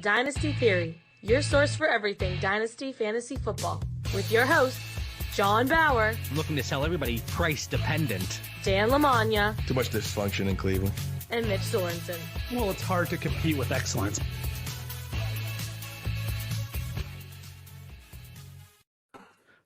Dynasty Theory, your source for everything Dynasty Fantasy Football. With your hosts, John Bauer. I'm looking to sell everybody price-dependent. Dan Lamagna. Too much dysfunction in Cleveland. And Mitch Sorensen. Well, it's hard to compete with excellence.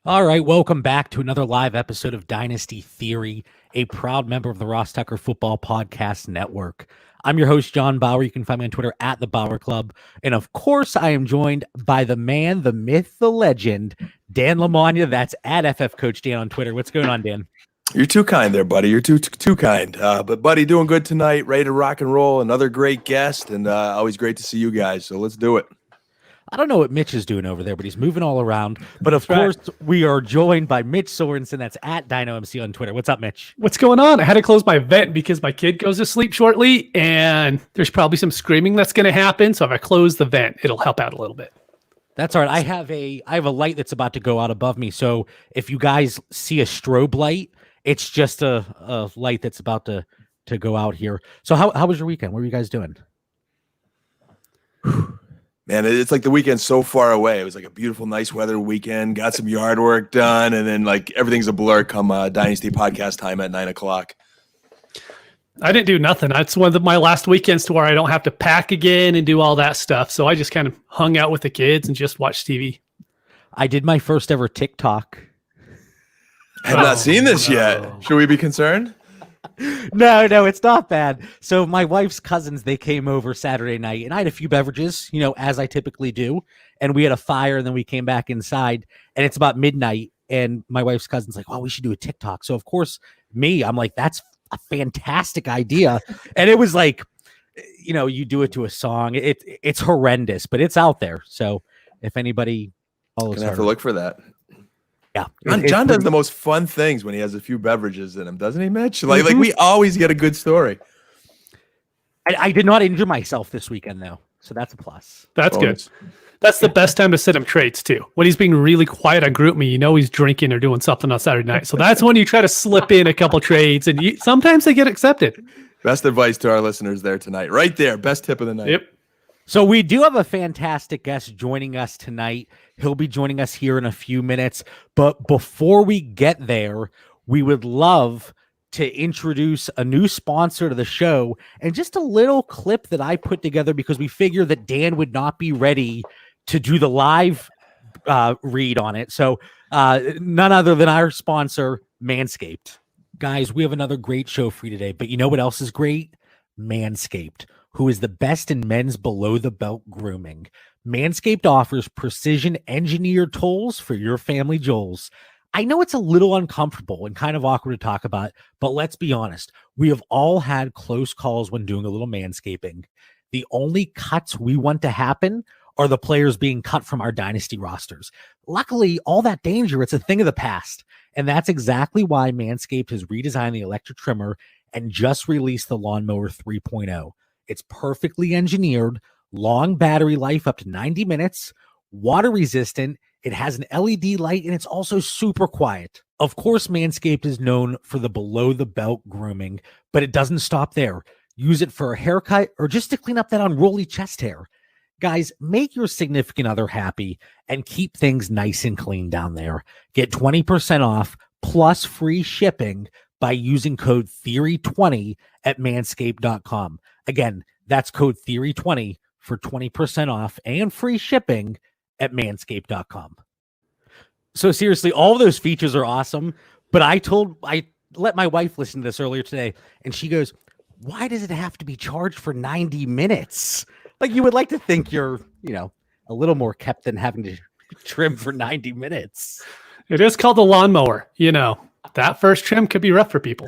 All right, welcome back to another live episode of Dynasty Theory, a proud member of the Ross Tucker Football Podcast Network. I'm your host, John Bauer. You can find me on Twitter at The Bauer Club. And of course, I am joined by the man, the myth, the legend, Dan Lamagna. That's at FF Coach Dan on Twitter. What's going on, Dan? You're too kind there, buddy. You're too kind. But, buddy, doing good tonight. Ready to rock and roll. Another great guest, and always great to see you guys. So let's do it. I don't know what Mitch is doing over there, but he's moving all around. But of course, we are joined by Mitch Sorensen. That's at DynoMC on Twitter. What's up, Mitch? What's going on? I had to close my vent because my kid goes to sleep shortly, and there's probably some screaming that's going to happen. So if I close the vent, it'll help out a little bit. That's all right. I have a light that's about to go out above me. So if you guys see a strobe light, it's just a light that's about to go out here. So how was your weekend? What were you guys doing? Man, it's like the weekend's so far away. It was like a beautiful, nice weather weekend. Got some yard work done, and then like everything's a blur come Dynasty podcast time at 9:00. I didn't do nothing. That's one of my last weekends to where I don't have to pack again and do all that stuff. So I just kind of hung out with the kids and just watched TV. I did my first ever TikTok. I have not seen this yet. Should we be concerned? No, it's not bad. So my wife's cousins, they came over Saturday night, and I had a few beverages, as I typically do. And we had a fire, and then we came back inside, and it's about midnight. And my wife's cousin's like, "Oh, we should do a TikTok." So of course, I'm like, "That's a fantastic idea." And it was like, you do it to a song. It's horrendous, but it's out there. So if anybody follows, gonna have to look for that. Yeah, John does the most fun things when he has a few beverages in him, doesn't he, Mitch? Like we always get a good story. I did not injure myself this weekend, though, so that's a plus. That's good. That's the best time to send him trades, too. When he's being really quiet on GroupMe, he's drinking or doing something on Saturday night. So that's when you try to slip in a couple trades, and sometimes they get accepted. Best advice to our listeners there tonight. Right there. Best tip of the night. Yep. So we do have a fantastic guest joining us tonight. He'll be joining us here in a few minutes. But before we get there, we would love to introduce a new sponsor to the show and just a little clip that I put together because we figured that Dan would not be ready to do the live read on it. So none other than our sponsor, Manscaped. Guys, we have another great show for you today. But you know what else is great? Manscaped, who is the best in men's below-the-belt grooming. Manscaped offers precision-engineered tools for your family jewels. I know it's a little uncomfortable and kind of awkward to talk about, but let's be honest. We have all had close calls when doing a little manscaping. The only cuts we want to happen are the players being cut from our dynasty rosters. Luckily, all that danger, it's a thing of the past. And that's exactly why Manscaped has redesigned the electric trimmer and just released the Lawnmower 3.0. It's perfectly engineered, long battery life up to 90 minutes, water resistant. It has an LED light, and it's also super quiet. Of course, Manscaped is known for the below-the-belt grooming, but it doesn't stop there. Use it for a haircut or just to clean up that unruly chest hair. Guys, make your significant other happy and keep things nice and clean down there. Get 20% off plus free shipping by using code Theory20 at manscaped.com. Again, that's code Theory20 for 20% off and free shipping at manscaped.com. So seriously, all of those features are awesome, but I let my wife listen to this earlier today, and she goes, "Why does it have to be charged for 90 minutes? Like, you would like to think you're, a little more kept than having to trim for 90 minutes. It is called the lawnmower. That first trim could be rough for people.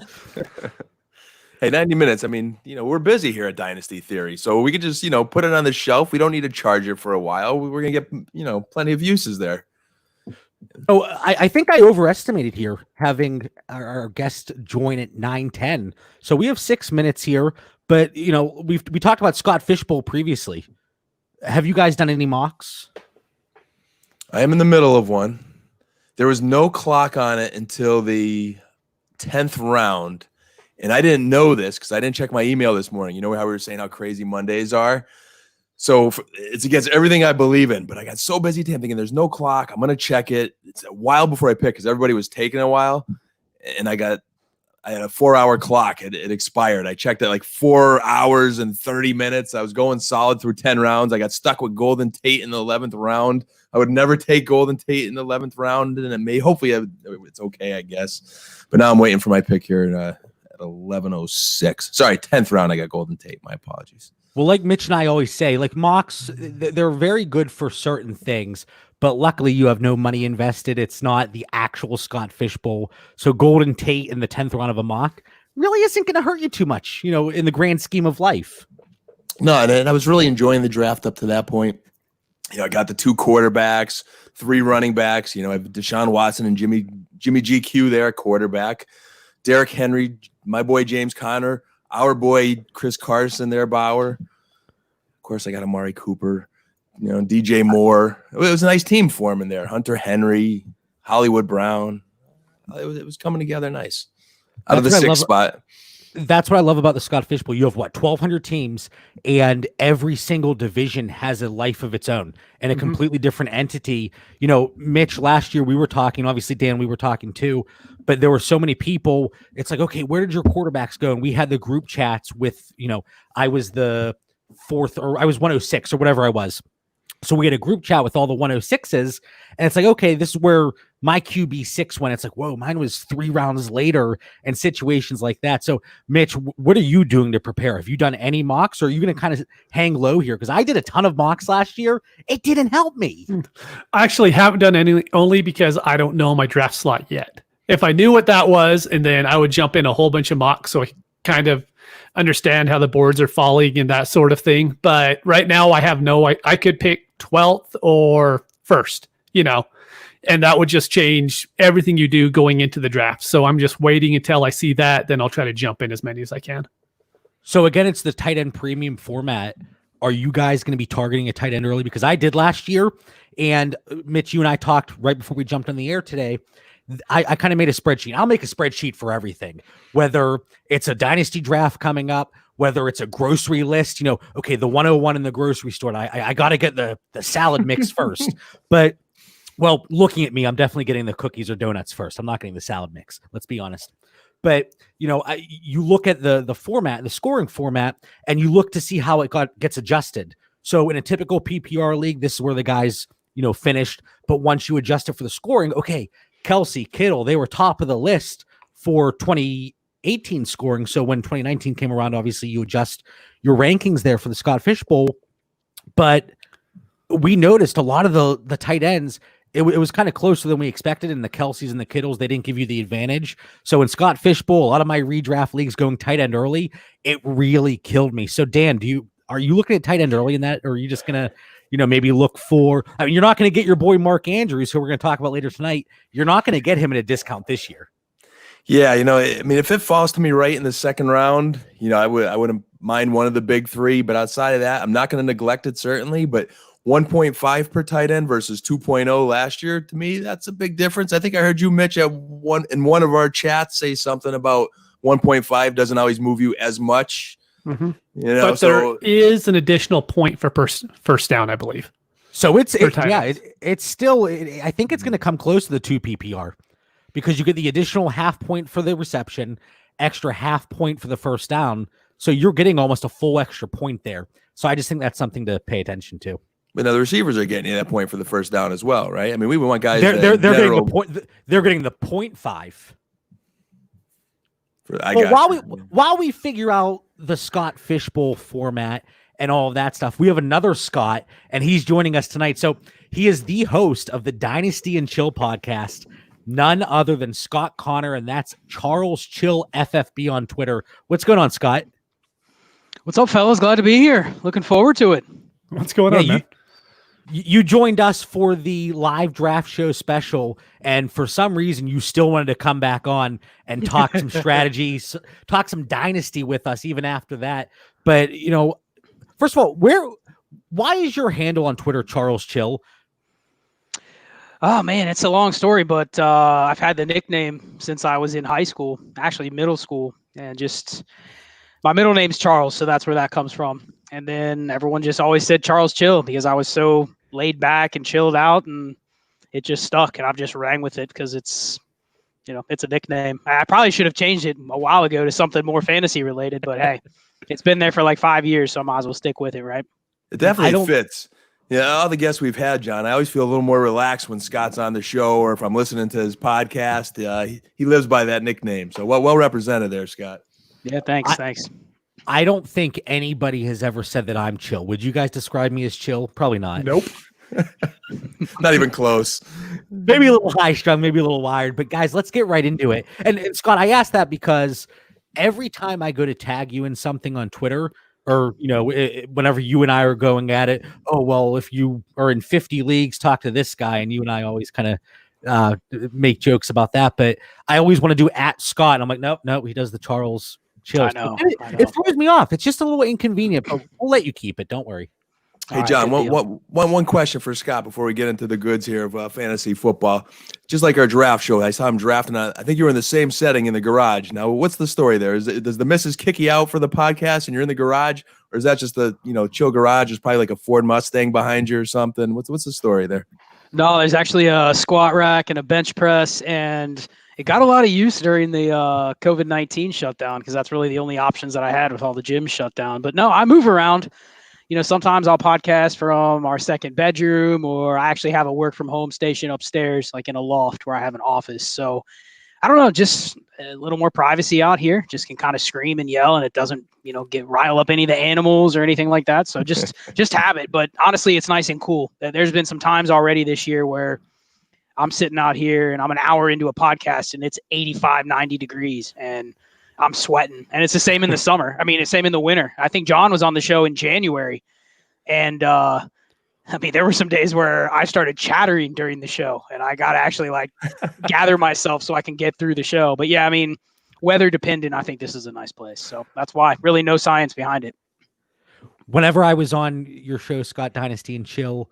Hey, 90 minutes. I mean, we're busy here at Dynasty Theory, so we could just, put it on the shelf. We don't need to charge it for a while. We're going to get, plenty of uses there. Oh, I think I overestimated here having our guest join at 9:10. So we have 6 minutes here, but we talked about Scott Fishbowl previously. Have you guys done any mocks? I am in the middle of one. There was no clock on it until the 10th round. And I didn't know this because I didn't check my email this morning. You know how we were saying how crazy Mondays are? So it's against everything I believe in, but I got so busy today. I'm thinking there's no clock. I'm going to check it. It's a while before I pick because everybody was taking a while. And I had a 4-hour clock. It expired. I checked it like 4 hours and 30 minutes. I was going solid through 10 rounds. I got stuck with Golden Tate in the 11th round. I would never take Golden Tate in the 11th round. And hopefully it's okay, I guess. But now I'm waiting for my pick here at 11:06. Sorry, 10th round. I got Golden Tate. My apologies. Well, like Mitch and I always say, like mocks, they're very good for certain things, but luckily you have no money invested. It's not the actual Scott Fishbowl. So Golden Tate in the 10th round of a mock really isn't going to hurt you too much, in the grand scheme of life. No, and I was really enjoying the draft up to that point. I got the 2 quarterbacks, 3 running backs. I have Deshaun Watson and Jimmy GQ there, quarterback. Derrick Henry, my boy James Conner, our boy Chris Carson there, Bauer. Of course, I got Amari Cooper, DJ Moore. It was a nice team forming there. Hunter Henry, Hollywood Brown. It was coming together nice. Out of the 6th spot. That's what I love about the Scott Fishbowl. You have 1,200 teams, and every single division has a life of its own and a completely different entity. Mitch, last year we were talking, obviously Dan, we were talking too, but there were so many people. It's like, okay, where did your quarterbacks go? And we had the group chats with, I was the 4th, or I was 106 or whatever I was. So we had a group chat with all the 106s, and it's like, okay, this is where my QB6 went. It's like, whoa, mine was 3 rounds later, and situations like that. So, Mitch, what are you doing to prepare? Have you done any mocks, or are you going to kind of hang low here? Because I did a ton of mocks last year. It didn't help me. I actually haven't done any, only because I don't know my draft slot yet. If I knew what that was, and then I would jump in a whole bunch of mocks, so I kind of understand how the boards are falling and that sort of thing. But right now I have I could pick 12th or 1st, and that would just change everything you do going into the draft. So I'm just waiting until I see that. Then I'll try to jump in as many as I can. So again, it's the tight end premium format. Are you guys going to be targeting a tight end early? Because I did last year, and Mitch, you and I talked right before we jumped on the air today. I kind of made a spreadsheet. I'll make a spreadsheet for everything, whether it's a dynasty draft coming up, whether it's a grocery list, okay, the 101 in the grocery store. I got to get the salad mix first. But, well, looking at me, I'm definitely getting the cookies or donuts first. I'm not getting the salad mix. Let's be honest. But, you look at the format, the scoring format, and you look to see how it gets adjusted. So in a typical PPR league, this is where the guys, finished. But once you adjust it for the scoring, okay, Kelsey, Kittle, they were top of the list for 2018 scoring. So when 2019 came around, obviously you adjust your rankings there for the Scott Fishbowl. But we noticed a lot of the tight ends, it was kind of closer than we expected. And the Kelseys and the Kittles, they didn't give you the advantage. So in Scott Fishbowl, a lot of my redraft leagues going tight end early, it really killed me. So Dan, are you looking at tight end early in that, or are you just going to maybe look for, you're not going to get your boy Mark Andrews, who we're going to talk about later tonight. You're not going to get him at a discount this year. Yeah, if it falls to me right in the 2nd round, I wouldn't mind one of the big 3, but outside of that, I'm not going to neglect it certainly, but 1.5 per tight end versus 2.0 last year, to me, that's a big difference. I think I heard you, Mitch, in one of our chats say something about 1.5 doesn't always move you as much. Mm-hmm. But there is an additional point for first down, I believe. So it's still, I think it's going to come close to the 2 PPR, because you get the additional half point for the reception, extra half point for the first down. So you're getting almost a full extra point there. So I just think that's something to pay attention to. But now the receivers are getting that point for the first down as well, right? I mean, we want guys. They're getting the point. They're getting the 0.5. While we figure out the Scott Fishbowl format and all of that stuff, we have another Scott, and he's joining us tonight. So he is the host of the Dynasty and Chill podcast, none other than Scott Connor, and that's Charles Chill FFB on Twitter. What's going on, Scott? What's up, fellas? Glad to be here. Looking forward to it. What's going on, man? You joined us for the live draft show special, and for some reason you still wanted to come back on and talk some strategies, talk some dynasty with us even after that. But, first of all, why is your handle on Twitter Charles Chill? Oh, man, it's a long story, but I've had the nickname since I was in high school, actually middle school, and just my middle name's Charles, so that's where that comes from. And then everyone just always said Charles Chill because I was so laid back and chilled out, and it just stuck. And I've just rang with it because it's a nickname. I probably should have changed it a while ago to something more fantasy related, but hey, it's been there for like 5 years, so I might as well stick with it, right? It definitely fits. Yeah, all the guests we've had, John, I always feel a little more relaxed when Scott's on the show or if I'm listening to his podcast. He lives by that nickname. So well represented there, Scott. Yeah, thanks. I don't think anybody has ever said that I'm chill. Would you guys describe me as chill? Probably not. Nope. Not even close. Maybe a little high strung, maybe a little wired. But guys, let's get right into it. And Scott, I asked that because every time I go to tag you in something on Twitter, or, whenever you and I are going at it, oh, well, if you are in 50 leagues, talk to this guy. And you and I always kind of make jokes about that. But I always want to do at Scott. And I'm like, nope, he does the Charles Chill. I know. It throws me off. It's just a little inconvenient, but we'll let you keep it. Don't worry. Hey, John, one question for Scott before we get into the goods here of fantasy football. Just like our draft show, I saw him drafting. I think you were in the same setting in the garage. Now, what's the story there? Does the missus kick you out for the podcast and you're in the garage? Or is that just the, chill garage? There's probably like a Ford Mustang behind you or something. What's the story there? No, there's actually a squat rack and a bench press, and it got a lot of use during the COVID-19 shutdown because that's really the only options that I had with all the gyms shut down. But no, I move around. Sometimes I'll podcast from our second bedroom, or I actually have a work from home station upstairs, like in a loft where I have an office. So I don't know, just a little more privacy out here. Just can kind of scream and yell, and it doesn't, rile up any of the animals or anything like that. So just have it. But honestly, it's nice and cool. There's been some times already this year where I'm sitting out here and I'm an hour into a podcast and it's 85, 90 degrees and I'm sweating. And it's the same in the summer. I mean, it's the same in the winter. I think John was on the show in January. And there were some days where I started chattering during the show and I got to actually gather myself so I can get through the show. But yeah, weather dependent, I think this is a nice place. So that's why. Really no science behind it. Whenever I was on your show, Scott, Dynasty and Chill,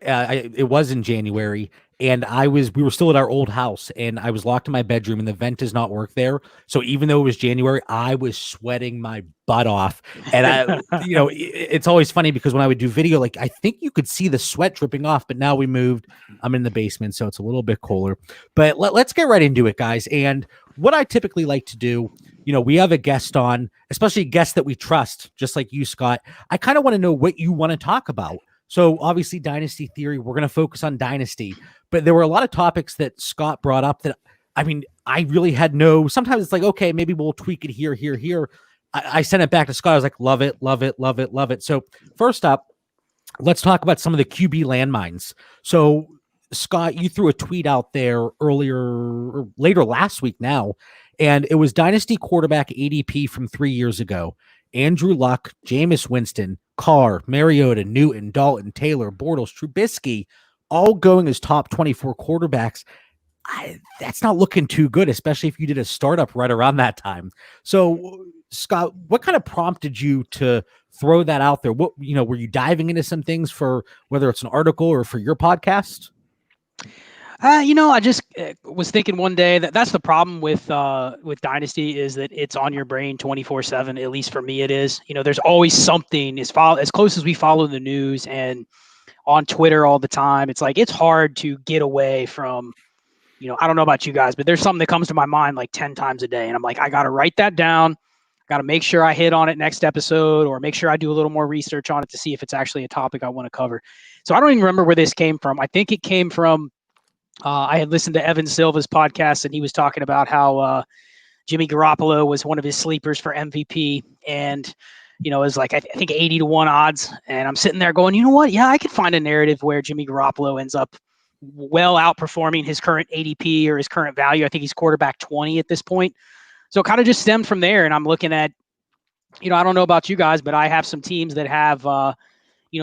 it was in January, and we were still at our old house, and I was locked in my bedroom, and the vent does not work there. So even though it was January, I was sweating my butt off. And it's always funny because when I would do video, I think you could see the sweat dripping off, but now we moved. I'm in the basement, so it's a little bit cooler. But let's get right into it, guys. And what I typically like to do, we have a guest on, especially a guest that we trust, just like you, Scott. I kind of want to know what you want to talk about. So obviously Dynasty Theory, we're going to focus on Dynasty, but there were a lot of topics that Scott brought up that, I really had sometimes it's like, okay, maybe we'll tweak it here. I sent it back to Scott. I was like, love it. So first up, let's talk about some of the QB landmines. So Scott, you threw a tweet out there later last week now, and it was Dynasty quarterback ADP from 3 years ago. Andrew Luck, Jameis Winston, Carr, Mariota, Newton, Dalton, Taylor, Bortles, Trubisky, all going as top 24 quarterbacks. That's not looking too good, especially if you did a startup right around that time. So, Scott, what kind of prompted you to throw that out there? What, were you diving into some things for whether it's an article or for your podcast? I just was thinking one day that's the problem with Dynasty is that it's on your brain 24/7. At least for me, it is. There's always something as close as we follow the news and on Twitter all the time. It's it's hard to get away from. I don't know about you guys, but there's something that comes to my mind 10 times a day, and I'm like, I got to write that down. Got to make sure I hit on it next episode, or make sure I do a little more research on it to see if it's actually a topic I want to cover. So I don't even remember where this came from. I think it came from. I had listened to Evan Silva's podcast, and he was talking about how Jimmy Garoppolo was one of his sleepers for MVP, and it was I think 80-1 odds. And I'm sitting there going, you know what? Yeah, I could find a narrative where Jimmy Garoppolo ends up well outperforming his current ADP or his current value. I think he's quarterback 20 at this point. So it kind of just stemmed from there. And I'm looking at, I don't know about you guys, but I have some teams that have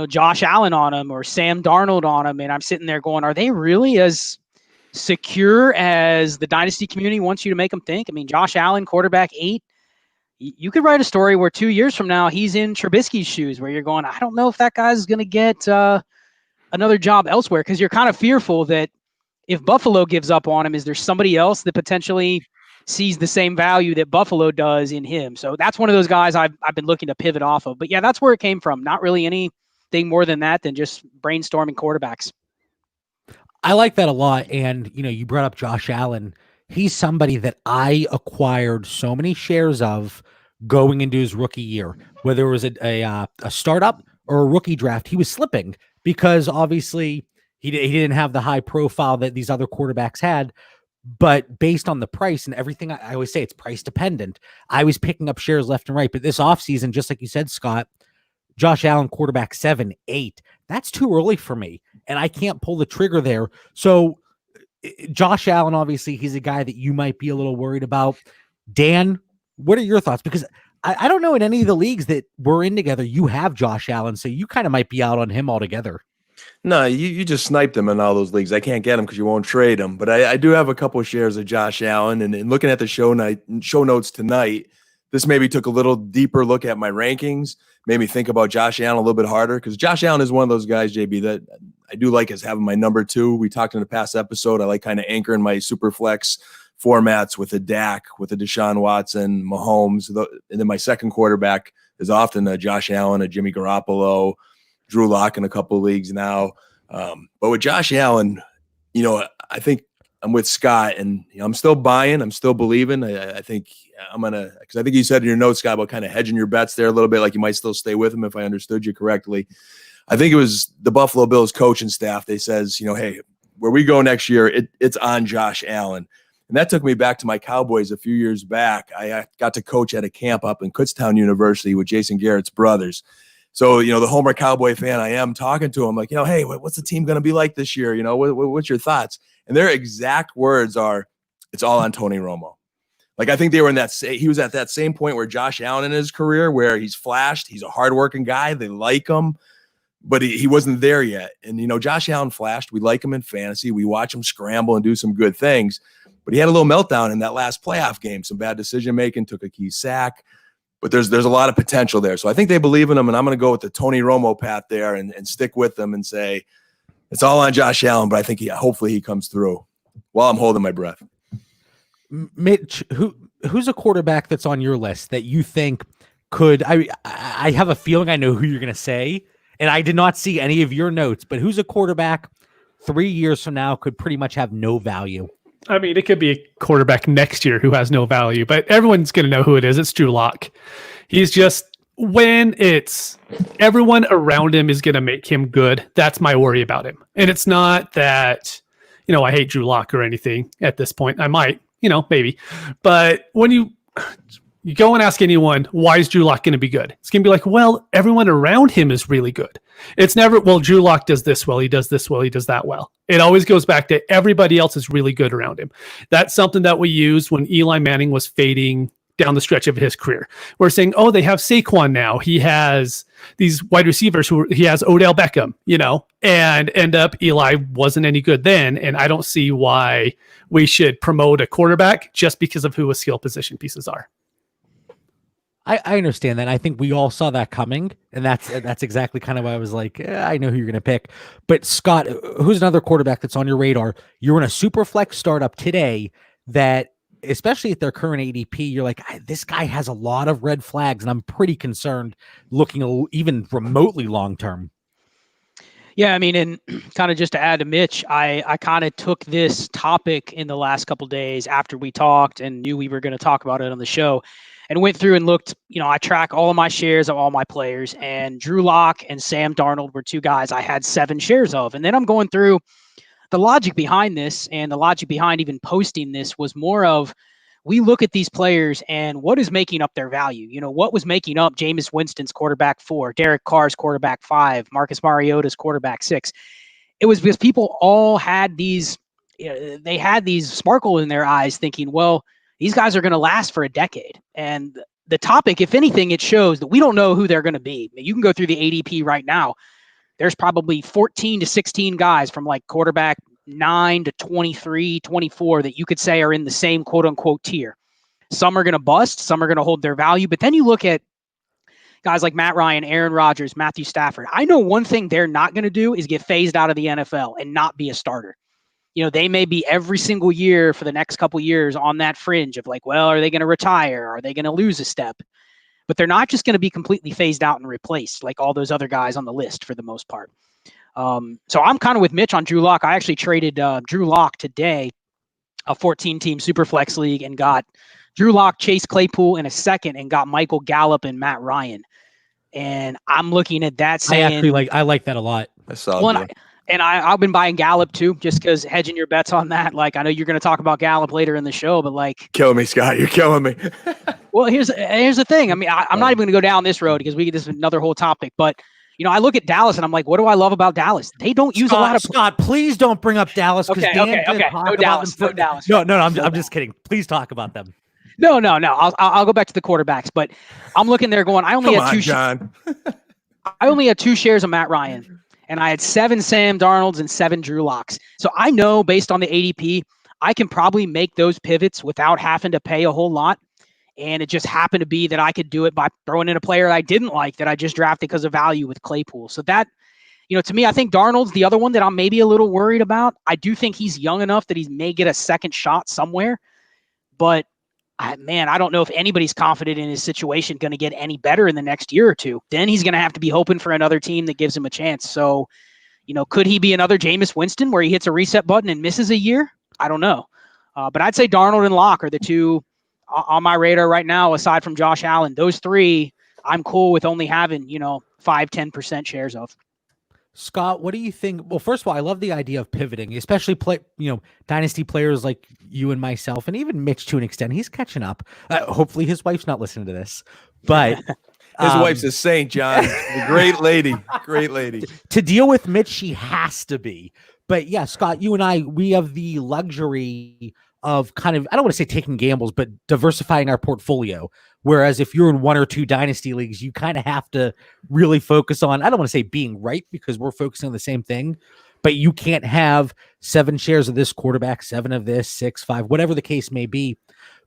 Josh Allen on them or Sam Darnold on them, and I'm sitting there going, are they really as secure as the Dynasty community wants you to make them think? Josh Allen, quarterback 8, you could write a story where 2 years from now he's in Trubisky's shoes, where you're going, I don't know if that guy's going to get another job elsewhere, because you're kind of fearful that if Buffalo gives up on him, is there somebody else that potentially sees the same value that Buffalo does in him. So that's one of those guys I've been looking to pivot off of. But yeah, that's where it came from. Not really anything more than that than just brainstorming quarterbacks. I like that a lot. And, you brought up Josh Allen. He's somebody that I acquired so many shares of going into his rookie year, whether it was a startup or a rookie draft. He was slipping because obviously he didn't have the high profile that these other quarterbacks had. But based on the price and everything, I always say it's price dependent. I was picking up shares left and right. But this offseason, just like you said, Scott, Josh Allen, quarterback 7, 8, that's too early for me. And I can't pull the trigger there. So Josh Allen, obviously, he's a guy that you might be a little worried about. Dan, what are your thoughts? Because I don't know in any of the leagues that we're in together, you have Josh Allen. So you kind of might be out on him altogether. No, you just sniped him in all those leagues. I can't get him because you won't trade him. But I do have a couple of shares of Josh Allen. And looking at the show notes tonight, this maybe took a little deeper look at my rankings, made me think about Josh Allen a little bit harder, because Josh Allen is one of those guys, JB, that I do like as having my number 2. We talked in the past episode. I like kind of anchoring my super flex formats with a Dak, with a Deshaun Watson, Mahomes. And then my second quarterback is often a Josh Allen, a Jimmy Garoppolo, Drew Lock in a couple of leagues now. But with Josh Allen, I think I'm with Scott, and I'm still buying. I'm still believing. I think I'm going to – because I think you said in your notes, Scott, about kind of hedging your bets there a little bit, like you might still stay with him if I understood you correctly. I think it was the Buffalo Bills coaching staff. They says, hey, where we go next year, it's on Josh Allen. And that took me back to my Cowboys a few years back. I got to coach at a camp up in Kutztown University with Jason Garrett's brothers. So, the Homer Cowboy fan I am, talking to him like, hey, what's the team going to be like this year? What's your thoughts? And their exact words are, it's all on Tony Romo. Like, I think they were he was at that same point where Josh Allen in his career, where he's flashed. He's a hardworking guy. They like him, but he wasn't there yet. And, Josh Allen flashed. We like him in fantasy. We watch him scramble and do some good things, but he had a little meltdown in that last playoff game. Some bad decision-making, took a key sack. But there's a lot of potential there. So I think they believe in him, and I'm going to go with the Tony Romo path there and stick with them and say it's all on Josh Allen, but I think hopefully he comes through while I'm holding my breath. Mitch, who's a quarterback that's on your list that you think could – I have a feeling I know who you're going to say, and I did not see any of your notes, but who's a quarterback 3 years from now could pretty much have no value? I mean, it could be a quarterback next year who has no value, but everyone's going to know who it is. It's Drew Lock. He's just, when it's everyone around him is going to make him good, that's my worry about him. And it's not that, I hate Drew Lock or anything at this point. I might, maybe. But when you go and ask anyone, why is Drew Lock going to be good? It's going to be like, well, everyone around him is really good. It's never, well, Drew Lock does this well, he does this well, he does that well. It always goes back to everybody else is really good around him. That's something that we used when Eli Manning was fading down the stretch of his career. We're saying, oh, they have Saquon now. He has these wide receivers he has Odell Beckham, and end up Eli wasn't any good then. And I don't see why we should promote a quarterback just because of who his skill position pieces are. I understand that. I think we all saw that coming, and that's exactly kind of why I was like, I know who you're going to pick. But Scott, who's another quarterback that's on your radar? You're in a super flex startup today that, especially at their current ADP, you're like, this guy has a lot of red flags, and I'm pretty concerned looking even remotely long term. Yeah, I mean, and kind of just to add to Mitch, I kind of took this topic in the last couple of days after we talked and knew we were going to talk about it on the show, and went through and looked. I track all of my shares of all my players, and Drew Lock and Sam Darnold were two guys I had 7 shares of. And then I'm going through the logic behind this, and the logic behind even posting this was more of, we look at these players and what is making up their value. What was making up Jameis Winston's quarterback 4, Derek Carr's quarterback 5, Marcus Mariota's quarterback 6. It was because people all had these, they had these sparkle in their eyes thinking, well, these guys are going to last for a decade. And the topic, if anything, it shows that we don't know who they're going to be. You can go through the ADP right now. There's probably 14 to 16 guys from like quarterback 9 to 23, 24 that you could say are in the same quote unquote tier. Some are going to bust, some are going to hold their value. But then you look at guys like Matt Ryan, Aaron Rodgers, Matthew Stafford. I know one thing they're not going to do is get phased out of the NFL and not be a starter. they may be every single year for the next couple years on that fringe of like, well, are they going to retire? Are they going to lose a step? But they're not just going to be completely phased out and replaced like all those other guys on the list for the most part. So I'm kind of with Mitch on Drew Lock. I actually traded Drew Lock today, a 14-team Superflex league, and got Drew Lock, Chase Claypool in a second, and got Michael Gallup and Matt Ryan. And I'm looking at that saying, I like that a lot. I saw well, I've been buying Gallup too, just because hedging your bets on that. Like, I know you're going to talk about Gallup later in the show, but like, killing me, Scott. You're killing me. well, here's the thing. I mean, I'm not even going to go down this road because this is another whole topic. But I look at Dallas and I'm like, what do I love about Dallas? They don't use a lot of. Scott, please don't bring up Dallas. Okay. No Dallas. No Dallas. No. I'm just kidding. Please talk about them. No. I'll go back to the quarterbacks, but I'm looking there going, I only had 2 shares of Matt Ryan, and I had 7 Sam Darnolds and 7 Drew Locks. So I know based on the ADP, I can probably make those pivots without having to pay a whole lot. And it just happened to be that I could do it by throwing in a player I didn't like that I just drafted because of value with Claypool. So that, to me, I think Darnold's the other one that I'm maybe a little worried about. I do think he's young enough that he may get a second shot somewhere, but I don't know if anybody's confident in his situation going to get any better in the next year or two. Then he's going to have to be hoping for another team that gives him a chance. So, could he be another Jameis Winston where he hits a reset button and misses a year? I don't know. But I'd say Darnold and Locke are the two on my radar right now, aside from Josh Allen. Those 3, I'm cool with only having, 5-10% shares of. Scott, what do you think? Well, first of all, I love the idea of pivoting, especially dynasty players like you and myself, and even Mitch to an extent. He's catching up. Hopefully his wife's not listening to this, but his wife's a saint, John. A great lady. To deal with Mitch, she has to be. But yeah, Scott, you and I, we have the luxury of kind of, I don't want to say taking gambles, but diversifying our portfolio. Whereas if you're in 1 or 2 dynasty leagues, you kind of have to really focus on, I don't want to say being right because we're focusing on the same thing, but you can't have 7 shares of this quarterback, 7 of this, 6, 5, whatever the case may be.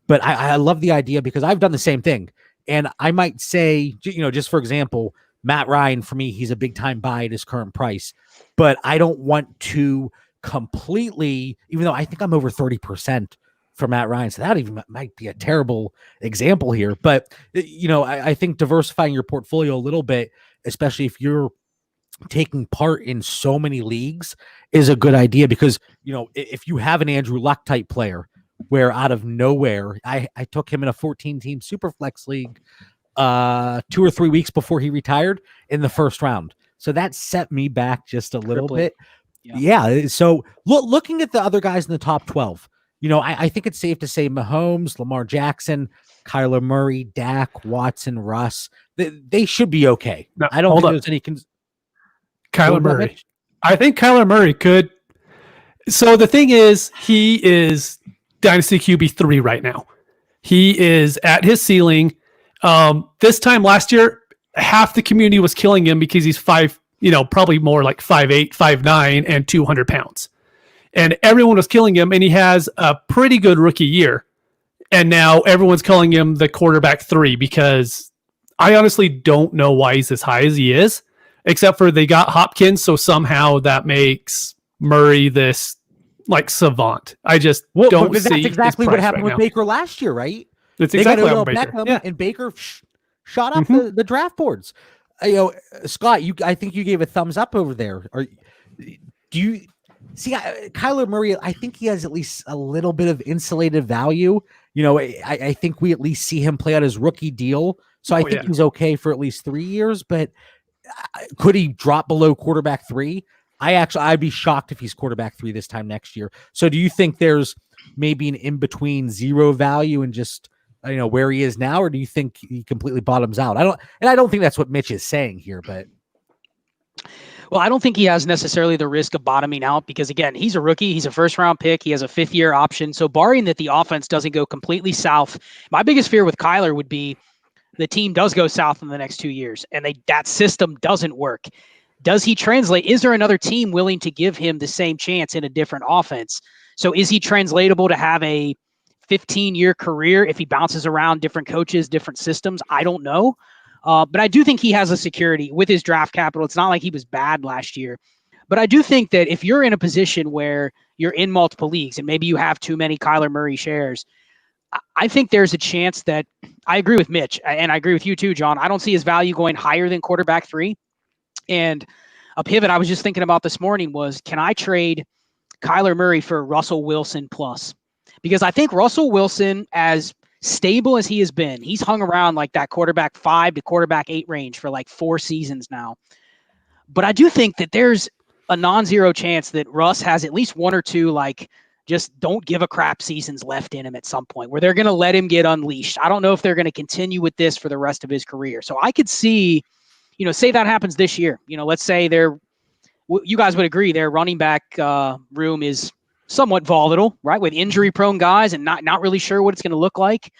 But I love the idea because I've done the same thing. And I might say, just for example, Matt Ryan, for me, he's a big time buy at his current price, but I don't want to completely, even though I think I'm over 30% for Matt Ryan. So that even might be a terrible example here, but I think diversifying your portfolio a little bit, especially if you're taking part in so many leagues, is a good idea because, if you have an Andrew Luck type player where out of nowhere, I took him in a 14-team Superflex league 2 or 3 weeks before he retired in the first round. So that set me back just a little bit. Yeah. So looking at the other guys in the top 12, I think it's safe to say Mahomes, Lamar Jackson, Kyler Murray, Dak, Watson, Russ, they should be okay. No, I don't think there's any. Kyler Murray. I think Kyler Murray could. So the thing is, he is Dynasty QB3 right now. He is at his ceiling. This time last year, half the community was killing him because he's probably more like 5'8", 5'9", and 200 pounds. And everyone was killing him, and he has a pretty good rookie year. And now everyone's calling him the quarterback 3 because I honestly don't know why he's as high as he is, except for they got Hopkins, so somehow that makes Murray this like savant. I just don't see. That's exactly what happened with Baker last year, right? That's exactly what happened with Baker. And Baker shot up the draft boards. Scott, I think you gave a thumbs up over there. Do you see Kyler Murray? I think he has at least a little bit of insulated value. I think we at least see him play out his rookie deal. So I think he's okay for at least 3 years, but could he drop below quarterback 3? I'd be shocked if he's quarterback 3 this time next year. So do you think there's maybe an in-between 0 value and just, where he is now, or do you think he completely bottoms out? I don't think that's what Mitch is saying here, but. Well, I don't think he has necessarily the risk of bottoming out because, again, he's a rookie. He's a first-round pick. He has a 5th-year option. So barring that the offense doesn't go completely south, my biggest fear with Kyler would be the team does go south in the next 2 years and that system doesn't work. Does he translate? Is there another team willing to give him the same chance in a different offense? So is he translatable to have a 15-year career if he bounces around different coaches, different systems? I don't know. But I do think he has a security with his draft capital. It's not like he was bad last year. But I do think that if you're in a position where you're in multiple leagues and maybe you have too many Kyler Murray shares, I think there's a chance that I agree with Mitch, and I agree with you too, John. I don't see his value going higher than quarterback 3. And a pivot I was just thinking about this morning was, can I trade Kyler Murray for Russell Wilson plus? Because I think Russell Wilson, as stable as he has been, he's hung around like that quarterback 5 to quarterback 8 range for like 4 seasons now. But I do think that there's a non-zero chance that Russ has at least 1 or 2, like, just don't give a crap seasons left in him at some point where they're going to let him get unleashed. I don't know if they're going to continue with this for the rest of his career. So I could see, say that happens this year. Let's say you guys would agree their running back room is somewhat volatile, right? With injury-prone guys and not really sure what it's going to look like.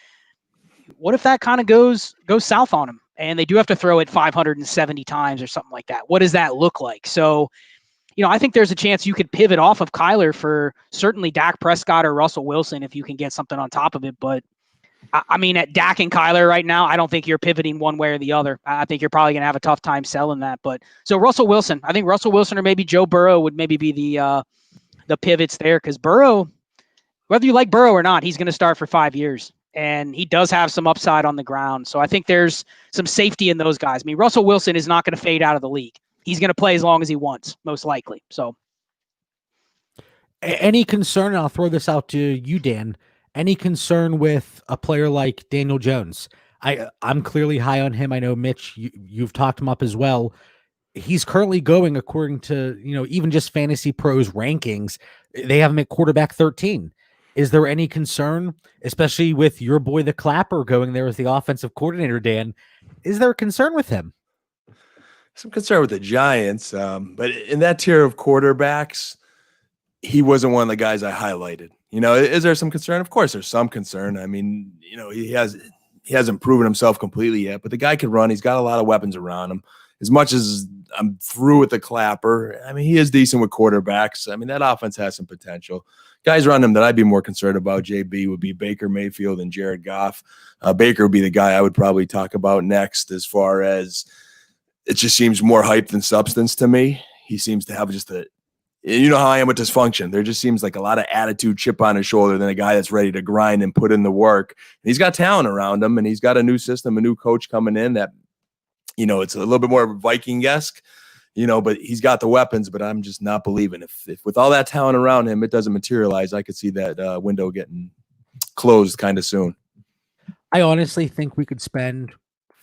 What if that kind of goes south on them and they do have to throw it 570 times or something like that? What does that look like? So, I think there's a chance you could pivot off of Kyler for certainly Dak Prescott or Russell Wilson if you can get something on top of it. But, at Dak and Kyler right now, I don't think you're pivoting one way or the other. I think you're probably going to have a tough time selling that. But so Russell Wilson, I think Russell Wilson or maybe Joe Burrow would maybe be the pivots there, because Burrow, whether you like Burrow or not, he's going to start for 5 years. And he does have some upside on the ground. So I think there's some safety in those guys. Russell Wilson is not going to fade out of the league. He's going to play as long as he wants, most likely. So, any concern? I'll throw this out to you, Dan. Any concern with a player like Daniel Jones? I'm clearly high on him. I know, Mitch, you've talked him up as well. He's currently going, according to even just Fantasy Pros rankings, they have him at quarterback 13. Is there any concern, especially with your boy the Clapper going there as the offensive coordinator, Dan? Is there a concern with him? Some concern with the Giants, but in that tier of quarterbacks, he wasn't one of the guys I highlighted. Is there some concern? Of course, there's some concern. He hasn't proven himself completely yet, but the guy can run. He's got a lot of weapons around him. As much as I'm through with the Clapper, he is decent with quarterbacks. That offense has some potential. Guys around him that I'd be more concerned about, JB, would be Baker Mayfield and Jared Goff. Baker would be the guy I would probably talk about next, as far as it just seems more hype than substance to me. He seems to have just how I am with dysfunction. There just seems like a lot of attitude, chip on his shoulder, than a guy that's ready to grind and put in the work. And he's got talent around him, and he's got a new system, a new coach coming in that, it's a little bit more Viking-esque, but he's got the weapons, but I'm just not believing. If with all that talent around him, it doesn't materialize, I could see that window getting closed kind of soon. I honestly think we could spend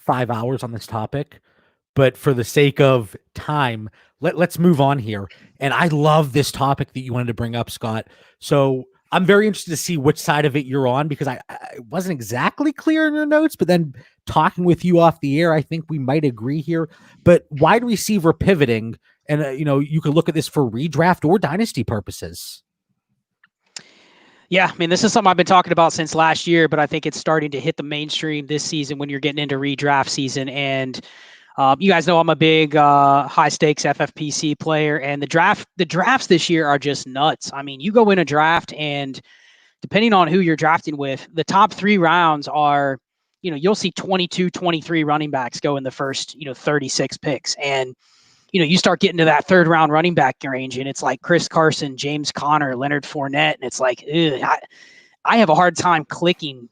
5 hours on this topic, but for the sake of time, let's move on here. And I love this topic that you wanted to bring up, Scott. So I'm very interested to see which side of it you're on, because I wasn't exactly clear in your notes, but then talking with you off the air, I think we might agree here. But wide receiver pivoting, and you could look at this for redraft or dynasty purposes. Yeah, this is something I've been talking about since last year, but I think it's starting to hit the mainstream this season when you're getting into redraft season. And you guys know I'm a big high stakes FFPC player, and the drafts this year are just nuts. You go in a draft, and depending on who you're drafting with, the top 3 rounds are, you'll see 22, 23 running backs go in the first, 36 picks. And, you start getting to that 3rd round running back range, and it's like Chris Carson, James Conner, Leonard Fournette. And it's like, I have a hard time clicking,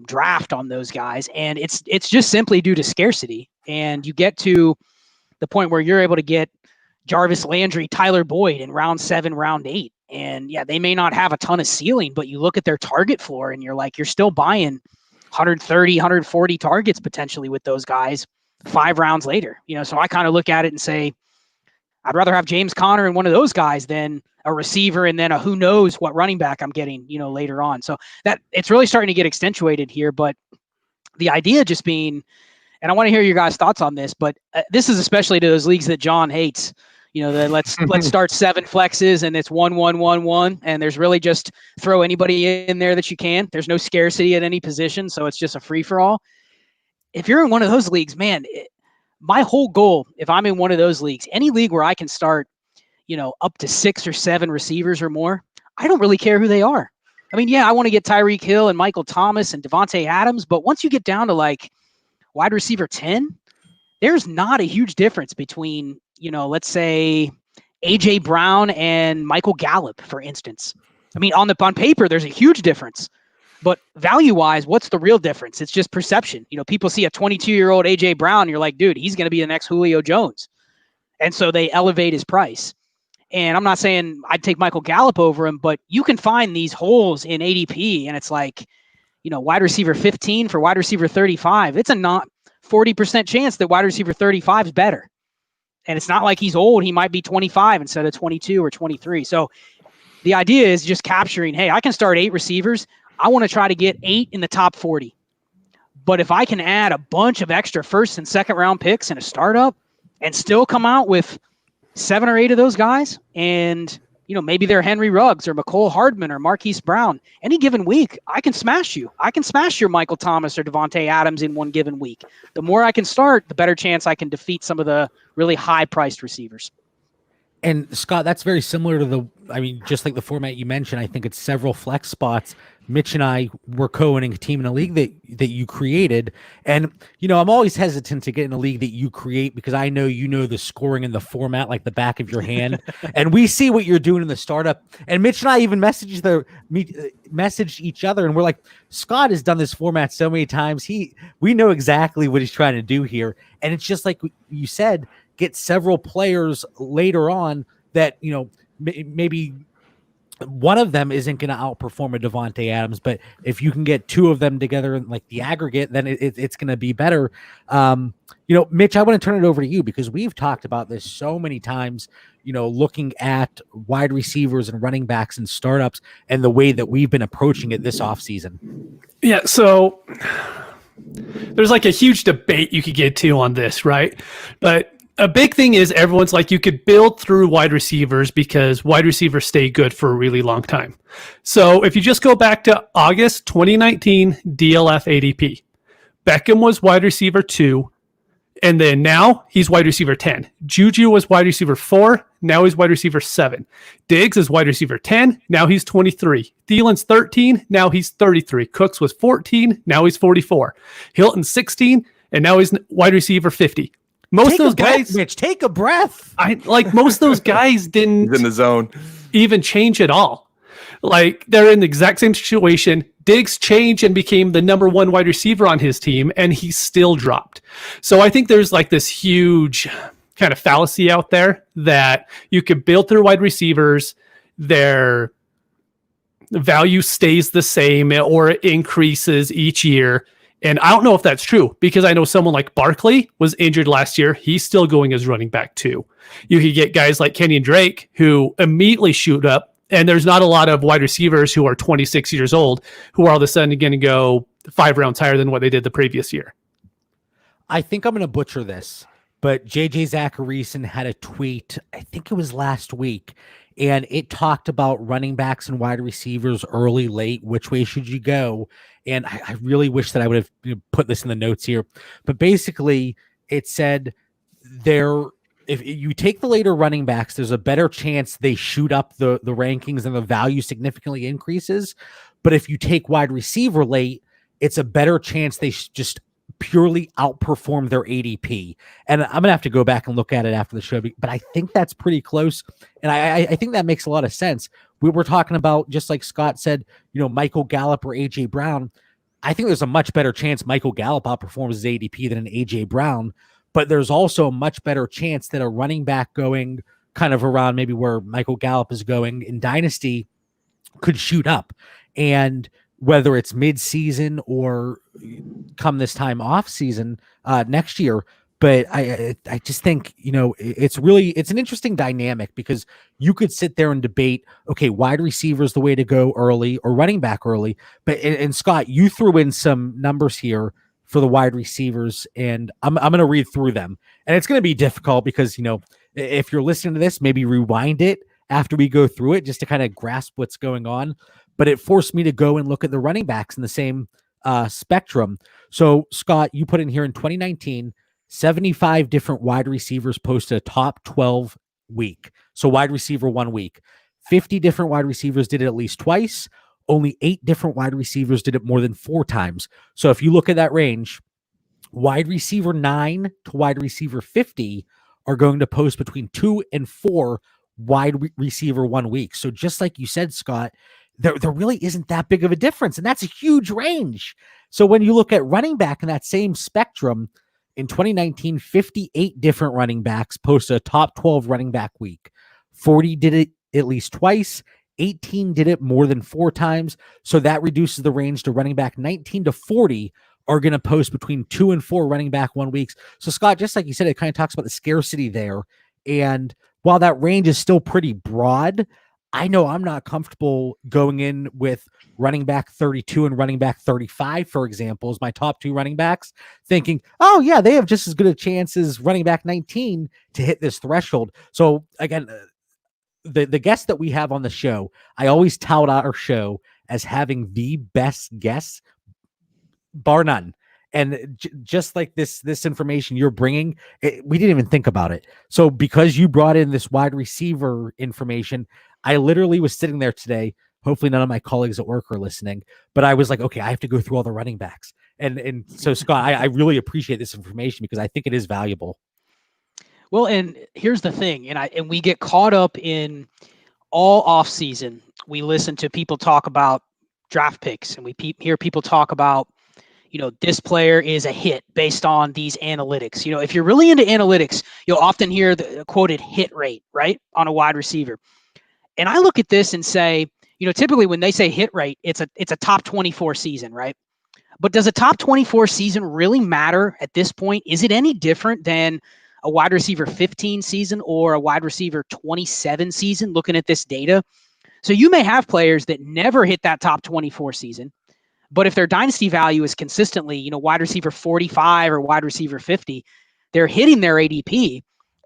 draft on those guys. And it's just simply due to scarcity. And you get to the point where you're able to get Jarvis Landry, Tyler Boyd in round 7, round 8. And yeah, they may not have a ton of ceiling, but you look at their target floor and you're still buying 130, 140 targets potentially with those guys 5 rounds later. So I kind of look at it and say, I'd rather have James Conner and one of those guys than a receiver and then a who knows what running back I'm getting, later on. So that it's really starting to get accentuated here. But the idea just being, and I want to hear your guys' thoughts on this, but this is especially to those leagues that John hates, that let's start 7 flexes and it's 1, 1, 1, 1. And there's really just throw anybody in there that you can. There's no scarcity at any position. So it's just a free for all. If you're in one of those leagues, man, my whole goal, if I'm in one of those leagues, any league where I can start, up to 6 or 7 receivers or more, I don't really care who they are. I want to get Tyreek Hill and Michael Thomas and Devontae Adams, but once you get down to wide receiver 10, there's not a huge difference between, let's say A.J. Brown and Michael Gallup, for instance. I mean, on paper, there's a huge difference. But value-wise, what's the real difference? It's just perception. People see a 22-year-old A.J. Brown, you're like, dude, he's going to be the next Julio Jones. And so they elevate his price. And I'm not saying I'd take Michael Gallup over him, but you can find these holes in ADP, and it's like, wide receiver 15 for wide receiver 35. It's a not 40% chance that wide receiver 35 is better. And it's not like he's old. He might be 25 instead of 22 or 23. So the idea is just capturing, hey, I can start 8 receivers. I want to try to get 8 in the top 40. But if I can add a bunch of extra first and second round picks in a startup and still come out with 7 or 8 of those guys, and maybe they're Henry Ruggs or McCole Hardman or Marquise Brown, any given week, I can smash you. I can smash your Michael Thomas or Devontae Adams in one given week. The more I can start, the better chance I can defeat some of the really high-priced receivers. And Scott, that's very similar to just like the format you mentioned. I think it's several flex spots. Mitch and I were co-owning a team in a league that you created. And, I'm always hesitant to get in a league that you create because I know the scoring and the format like the back of your hand. And we see what you're doing in the startup. And Mitch and I even messaged each other, and we're like, Scott has done this format so many times. We know exactly what he's trying to do here. And it's just like you said, get several players later on that, maybe one of them isn't going to outperform a Devontae Adams, but if you can get 2 of them together in like the aggregate, then it's going to be better. Mitch, I want to turn it over to you because we've talked about this so many times, looking at wide receivers and running backs and startups and the way that we've been approaching it this offseason. Yeah. So there's like a huge debate you could get to on this, right? But a big thing is everyone's like, you could build through wide receivers because wide receivers stay good for a really long time. So if you just go back to August 2019 DLF ADP, Beckham was wide receiver 2, and then now he's wide receiver 10. Juju was wide receiver 4, now he's wide receiver 7. Diggs is wide receiver 10, now he's 23. Thielen's 13, now he's 33. Cooks was 14, now he's 44. Hilton's 16, and now he's wide receiver 50. Most of those guys, Mitch, take a breath. Most of those guys didn't He's in the zone. even change at all. Like they're in the exact same situation. Diggs changed and became the number 1 wide receiver on his team, and he still dropped. So I think there's like this huge kind of fallacy out there that you could build through wide receivers, their value stays the same or it increases each year. And I don't know if that's true because I know someone like Barkley was injured last year. He's still going as running back 2. You could get guys like Kenyon Drake who immediately shoot up. And there's not a lot of wide receivers who are 26 years old who are all of a sudden going to go 5 rounds higher than what they did the previous year. I think I'm going to butcher this, but JJ Zacharyson had a tweet, I think it was last week, and it talked about running backs and wide receivers early, late, which way should you go? And I really wish that I would have put this in the notes here, but basically it said if you take the later running backs, there's a better chance they shoot up the rankings and the value significantly increases. But if you take wide receiver late, it's a better chance they just purely outperform their ADP. And I'm going to have to go back and look at it after the show, but I think that's pretty close. And I think that makes a lot of sense. We were talking about, just like Scott said, Michael Gallup or AJ Brown. I think there's a much better chance Michael Gallup outperforms his ADP than an AJ Brown, but there's also a much better chance that a running back going kind of around maybe where Michael Gallup is going in Dynasty could shoot up. And whether it's mid-season or come this time off season next year. But I just think, it's an interesting dynamic because you could sit there and debate, okay, wide receiver is the way to go early or running back early. But and Scott, you threw in some numbers here for the wide receivers, and I'm going to read through them. And it's going to be difficult because, if you're listening to this, maybe rewind it after we go through it just to kind of grasp what's going on. But it forced me to go and look at the running backs in the same spectrum. So, Scott, you put in here in 2019, 75 different wide receivers posted a top 12 week. So wide receiver 1 week. 50 different wide receivers did it at least twice. Only 8 different wide receivers did it more than 4 times. So if you look at that range, wide receiver 9 to wide receiver 50 are going to post between 2 and 4 receiver 1 week. So just like you said, Scott, there really isn't that big of a difference. And that's a huge range. So when you look at running back in that same spectrum, in 2019, 58 different running backs posted a top 12 running back week. 40 did it at least twice. 18 did it more than 4 times. So that reduces the range to running back 19 to 40 are going to post between 2 and 4 running back 1 weeks. So Scott, just like you said, it kind of talks about the scarcity there. And while that range is still pretty broad, I know I'm not comfortable going in with running back 32 and running back 35, for example, as my top 2 running backs, thinking, oh yeah, they have just as good a chance as running back 19 to hit this threshold. So again, the guests that we have on the show, I always tout our show as having the best guests, bar none. And just like this information you're bringing, we didn't even think about it. So because you brought in this wide receiver information, I literally was sitting there today. Hopefully none of my colleagues at work are listening, but I was like, okay, I have to go through all the running backs. And so Scott, I really appreciate this information because I think it is valuable. Well, and here's the thing, and we get caught up in all off season. We listen to people talk about draft picks, and we hear people talk about, this player is a hit based on these analytics. If you're really into analytics, you'll often hear the quoted hit rate, right, on a wide receiver. And I look at this and say, typically when they say hit rate, it's a top 24 season, right? But does a top 24 season really matter at this point? Is it any different than a wide receiver 15 season or a wide receiver 27 season looking at this data? So you may have players that never hit that top 24 season, but if their dynasty value is consistently, wide receiver 45 or wide receiver 50, they're hitting their ADP.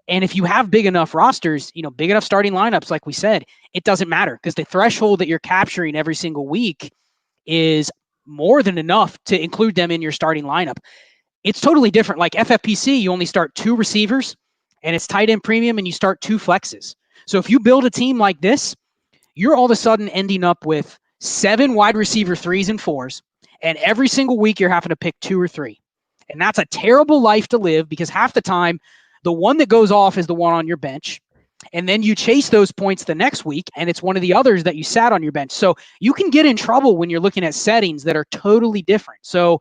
And if you have big enough rosters, big enough starting lineups, like we said, it doesn't matter because the threshold that you're capturing every single week is more than enough to include them in your starting lineup. It's totally different. Like FFPC, you only start 2 receivers and it's tight end premium and you start 2 flexes. So if you build a team like this, you're all of a sudden ending up with 7 wide receiver 3s and 4s. And every single week you're having to pick 2 or 3. And that's a terrible life to live because half the time the one that goes off is the one on your bench. And then you chase those points the next week and it's one of the others that you sat on your bench. So you can get in trouble when you're looking at settings that are totally different. So,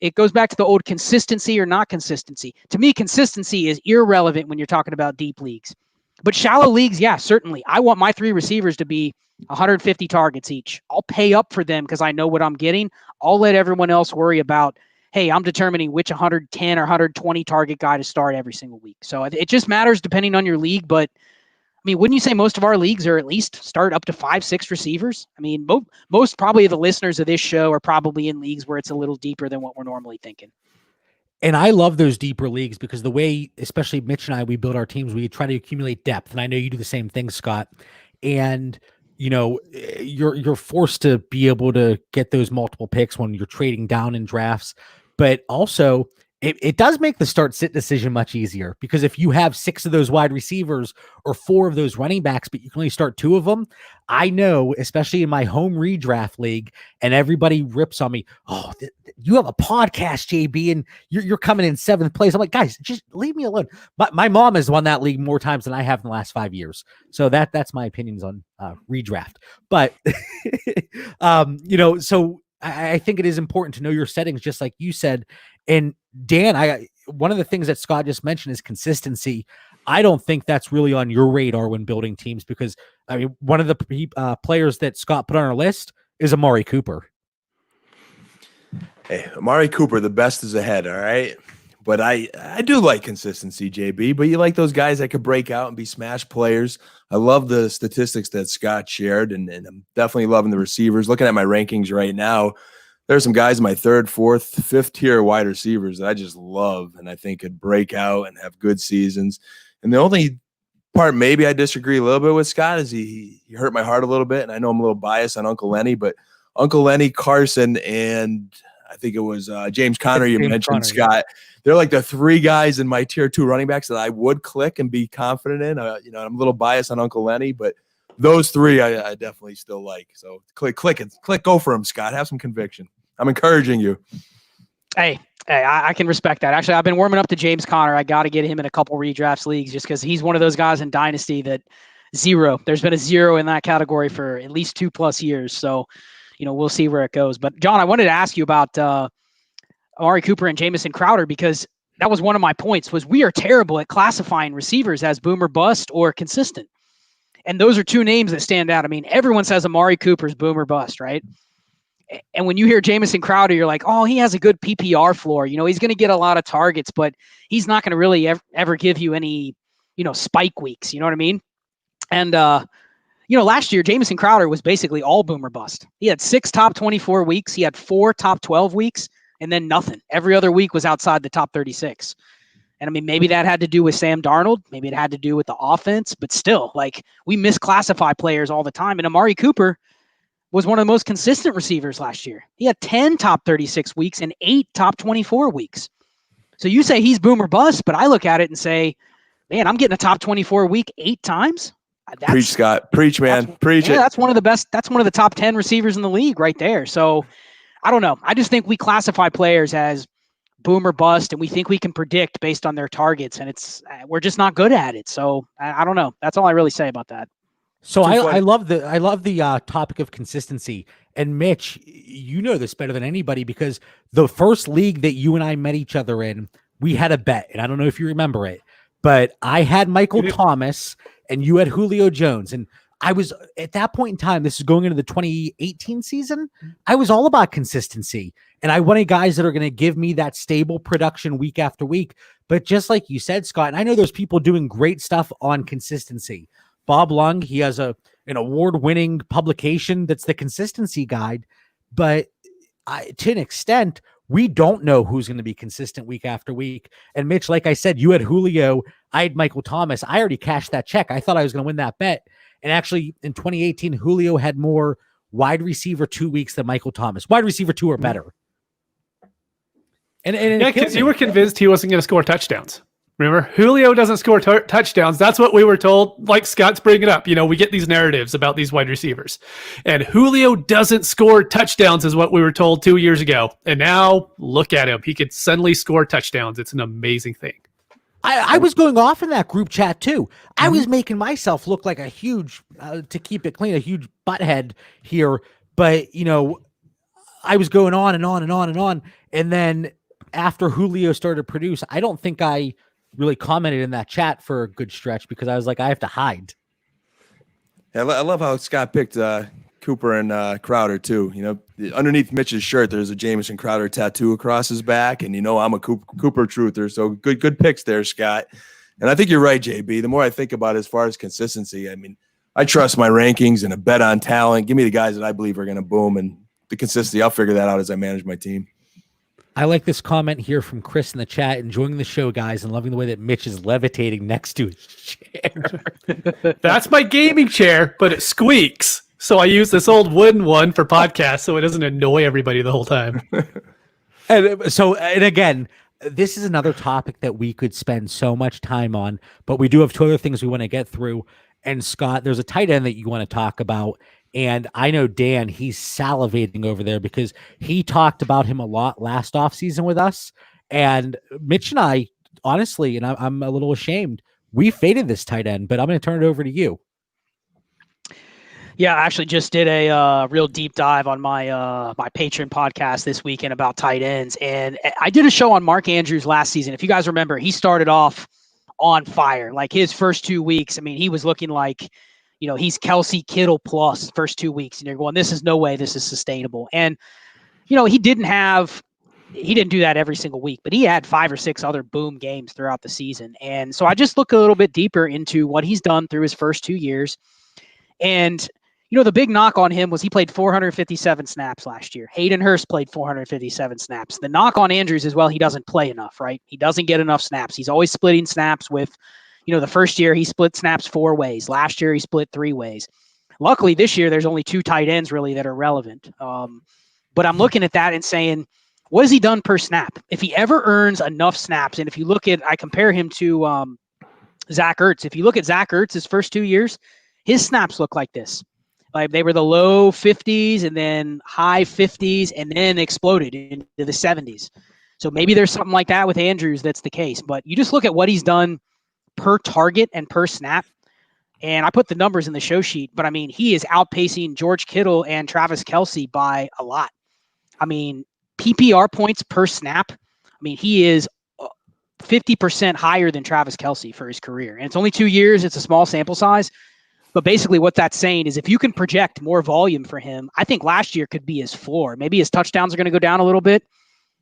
it goes back to the old consistency or not consistency. To me, consistency is irrelevant when you're talking about deep leagues. But shallow leagues, yeah, certainly. I want my 3 receivers to be 150 targets each. I'll pay up for them because I know what I'm getting. I'll let everyone else worry about, hey, I'm determining which 110 or 120 target guy to start every single week. So it just matters depending on your league. But wouldn't you say most of our leagues are at least start up to 5-6 receivers? Most probably the listeners of this show are probably in leagues where it's a little deeper than what we're normally thinking. And I love those deeper leagues because the way, especially Mitch and I, we build our teams, we try to accumulate depth. And I know you do the same thing, Scott. And, you're forced to be able to get those multiple picks when you're trading down in drafts. But also, it does make the start-sit decision much easier because if you have 6 of those wide receivers or 4 of those running backs, but you can only start 2 of them, I know, especially in my home redraft league, and everybody rips on me, oh, you have a podcast, JB, and you're coming in 7th place. I'm like, guys, just leave me alone. My mom has won that league more times than I have in the last 5 years. So that's my opinions on redraft. But, so I think it is important to know your settings, just like you said. And Dan, one of the things that Scott just mentioned is consistency. I don't think that's really on your radar when building teams because, one of the players that Scott put on our list is Amari Cooper. Hey, Amari Cooper, the best is ahead, all right? But I do like consistency, JB, but you like those guys that could break out and be smash players. I love the statistics that Scott shared, and I'm definitely loving the receivers. Looking at my rankings right now, there's some guys in my 3rd, 4th, 5th tier wide receivers that I just love and I think could break out and have good seasons. And the only part maybe I disagree a little bit with Scott is he hurt my heart a little bit, and I know I'm a little biased on Uncle Lenny, but Uncle Lenny, Carson, and I think it was James Conner you mentioned, Scott. Yeah. They're like the 3 guys in my tier 2 running backs that I would click and be confident in. I'm a little biased on Uncle Lenny, but those 3 I definitely still like. So click, go for them, Scott. Have some conviction. I'm encouraging you. Hey, I can respect that. Actually, I've been warming up to James Conner. I got to get him in a couple redrafts leagues just because he's one of those guys in Dynasty that zero. There's been a zero in that category for at least 2+ years. So, we'll see where it goes. But John, I wanted to ask you about Amari Cooper and Jamison Crowder, because that was one of my points. Was we are terrible at classifying receivers as boomer bust or consistent, and those are two names that stand out. I mean, everyone says Amari Cooper's boomer bust, right? And when you hear Jamison Crowder, you're like, oh, he has a good PPR floor. He's going to get a lot of targets, but he's not going to really ever give you any, spike weeks. You know what I mean? And, last year, Jamison Crowder was basically all boomer bust. He had 6 top 24 weeks. He had 4 top 12 weeks, and then nothing. Every other week was outside the top 36. And I mean, maybe that had to do with Sam Darnold. Maybe it had to do with the offense, but still, like, we misclassify players all the time. And Amari Cooper was one of the most consistent receivers last year. He had 10 top 36 weeks and 8 top 24 weeks. So you say he's boomer bust, but I look at it and say, man, I'm getting a top 24 week 8 times. Preach, Scott. Preach, man. Preach it. That's one of the best. That's one of the top 10 receivers in the league right there. So I don't know. I just think we classify players as boomer bust, and we think we can predict based on their targets, and we're just not good at it. So I don't know. That's all I really say about that. So I love the topic of consistency. And Mitch, you know this better than anybody, because the first league that you and I met each other in, we had a bet, and I don't know if you remember it, but I had Michael Thomas and you had Julio Jones. And I was, at that point in time, this is going into the 2018 season, I was all about consistency. And I wanted guys that are going to give me that stable production week after week. But just like you said, Scott, and I know there's people doing great stuff on consistency. Bob Lung, he has an award-winning publication that's the consistency guide, but to an extent, we don't know who's going to be consistent week after week. And Mitch, like I said, you had Julio, I had Michael Thomas. I already cashed that check. I thought I was going to win that bet. And actually, in 2018, Julio had more wide receiver 2 weeks than Michael Thomas. Wide receiver 2 or better. And yeah, because you were convinced he wasn't going to score touchdowns. Remember, Julio doesn't score touchdowns. That's what we were told. Like Scott's bringing up, we get these narratives about these wide receivers, and Julio doesn't score touchdowns is what we were told 2 years ago. And now look at him. He could suddenly score touchdowns. It's an amazing thing. I was going off in that group chat too. I was making myself look like a huge, to keep it clean, a huge butthead here. But, I was going on and on and on and on. And then after Julio started to produce, I don't think I really commented in that chat for a good stretch, because I was like, I have to hide. Yeah, I love how Scott picked Cooper and Crowder too. Underneath Mitch's shirt, there's a Jamison Crowder tattoo across his back, and I'm a Cooper truther. So good picks there, Scott. And I think you're right, JB. The more I think about it, as far as consistency, I mean, I trust my rankings and a bet on talent. Give me the guys that I believe are going to boom, and the consistency, I'll figure that out as I manage my team. I like this comment here from Chris in the chat. Enjoying the show, guys, and loving the way that Mitch is levitating next to his chair. That's my gaming chair, but it squeaks. So I use this old wooden one for podcasts so it doesn't annoy everybody the whole time. And again, this is another topic that we could spend so much time on, but we do have 2 other things we want to get through. And Scott, there's a tight end that you want to talk about. And I know Dan, he's salivating over there because he talked about him a lot last offseason with us. And Mitch and I, honestly, and I'm a little ashamed, we faded this tight end, but I'm going to turn it over to you. Yeah, I actually just did a real deep dive on my my Patreon podcast this weekend about tight ends. And I did a show on Mark Andrews last season. If you guys remember, he started off on fire. Like his first 2 weeks, I mean, he was looking like, he's Kelsey Kittle plus first 2 weeks. And you're going, this is no way this is sustainable. And, he didn't do that every single week, but he had 5 or 6 other boom games throughout the season. And so I just look a little bit deeper into what he's done through his first 2 years. And, the big knock on him was he played 457 snaps last year. Hayden Hurst played 457 snaps. The knock on Andrews as well, he doesn't play enough, right? He doesn't get enough snaps. He's always splitting snaps with, the first year he split snaps 4 ways. Last year he split 3 ways. Luckily this year there's only 2 tight ends really that are relevant. But I'm looking at that and saying, what has he done per snap? If he ever earns enough snaps, and if you look at, I compare him to Zach Ertz. If you look at Zach Ertz's first 2 years, his snaps look like this. Like they were the low 50s and then high 50s and then exploded into the 70s. So maybe there's something like that with Andrews that's the case. But you just look at what he's done per target and per snap. And I put the numbers in the show sheet, but I mean, he is outpacing George Kittle and Travis Kelce by a lot. I mean, PPR points per snap. I mean, he is 50% higher than Travis Kelce for his career. And it's only 2 years. It's a small sample size. But basically what that's saying is if you can project more volume for him, I think last year could be his floor. Maybe his touchdowns are going to go down a little bit.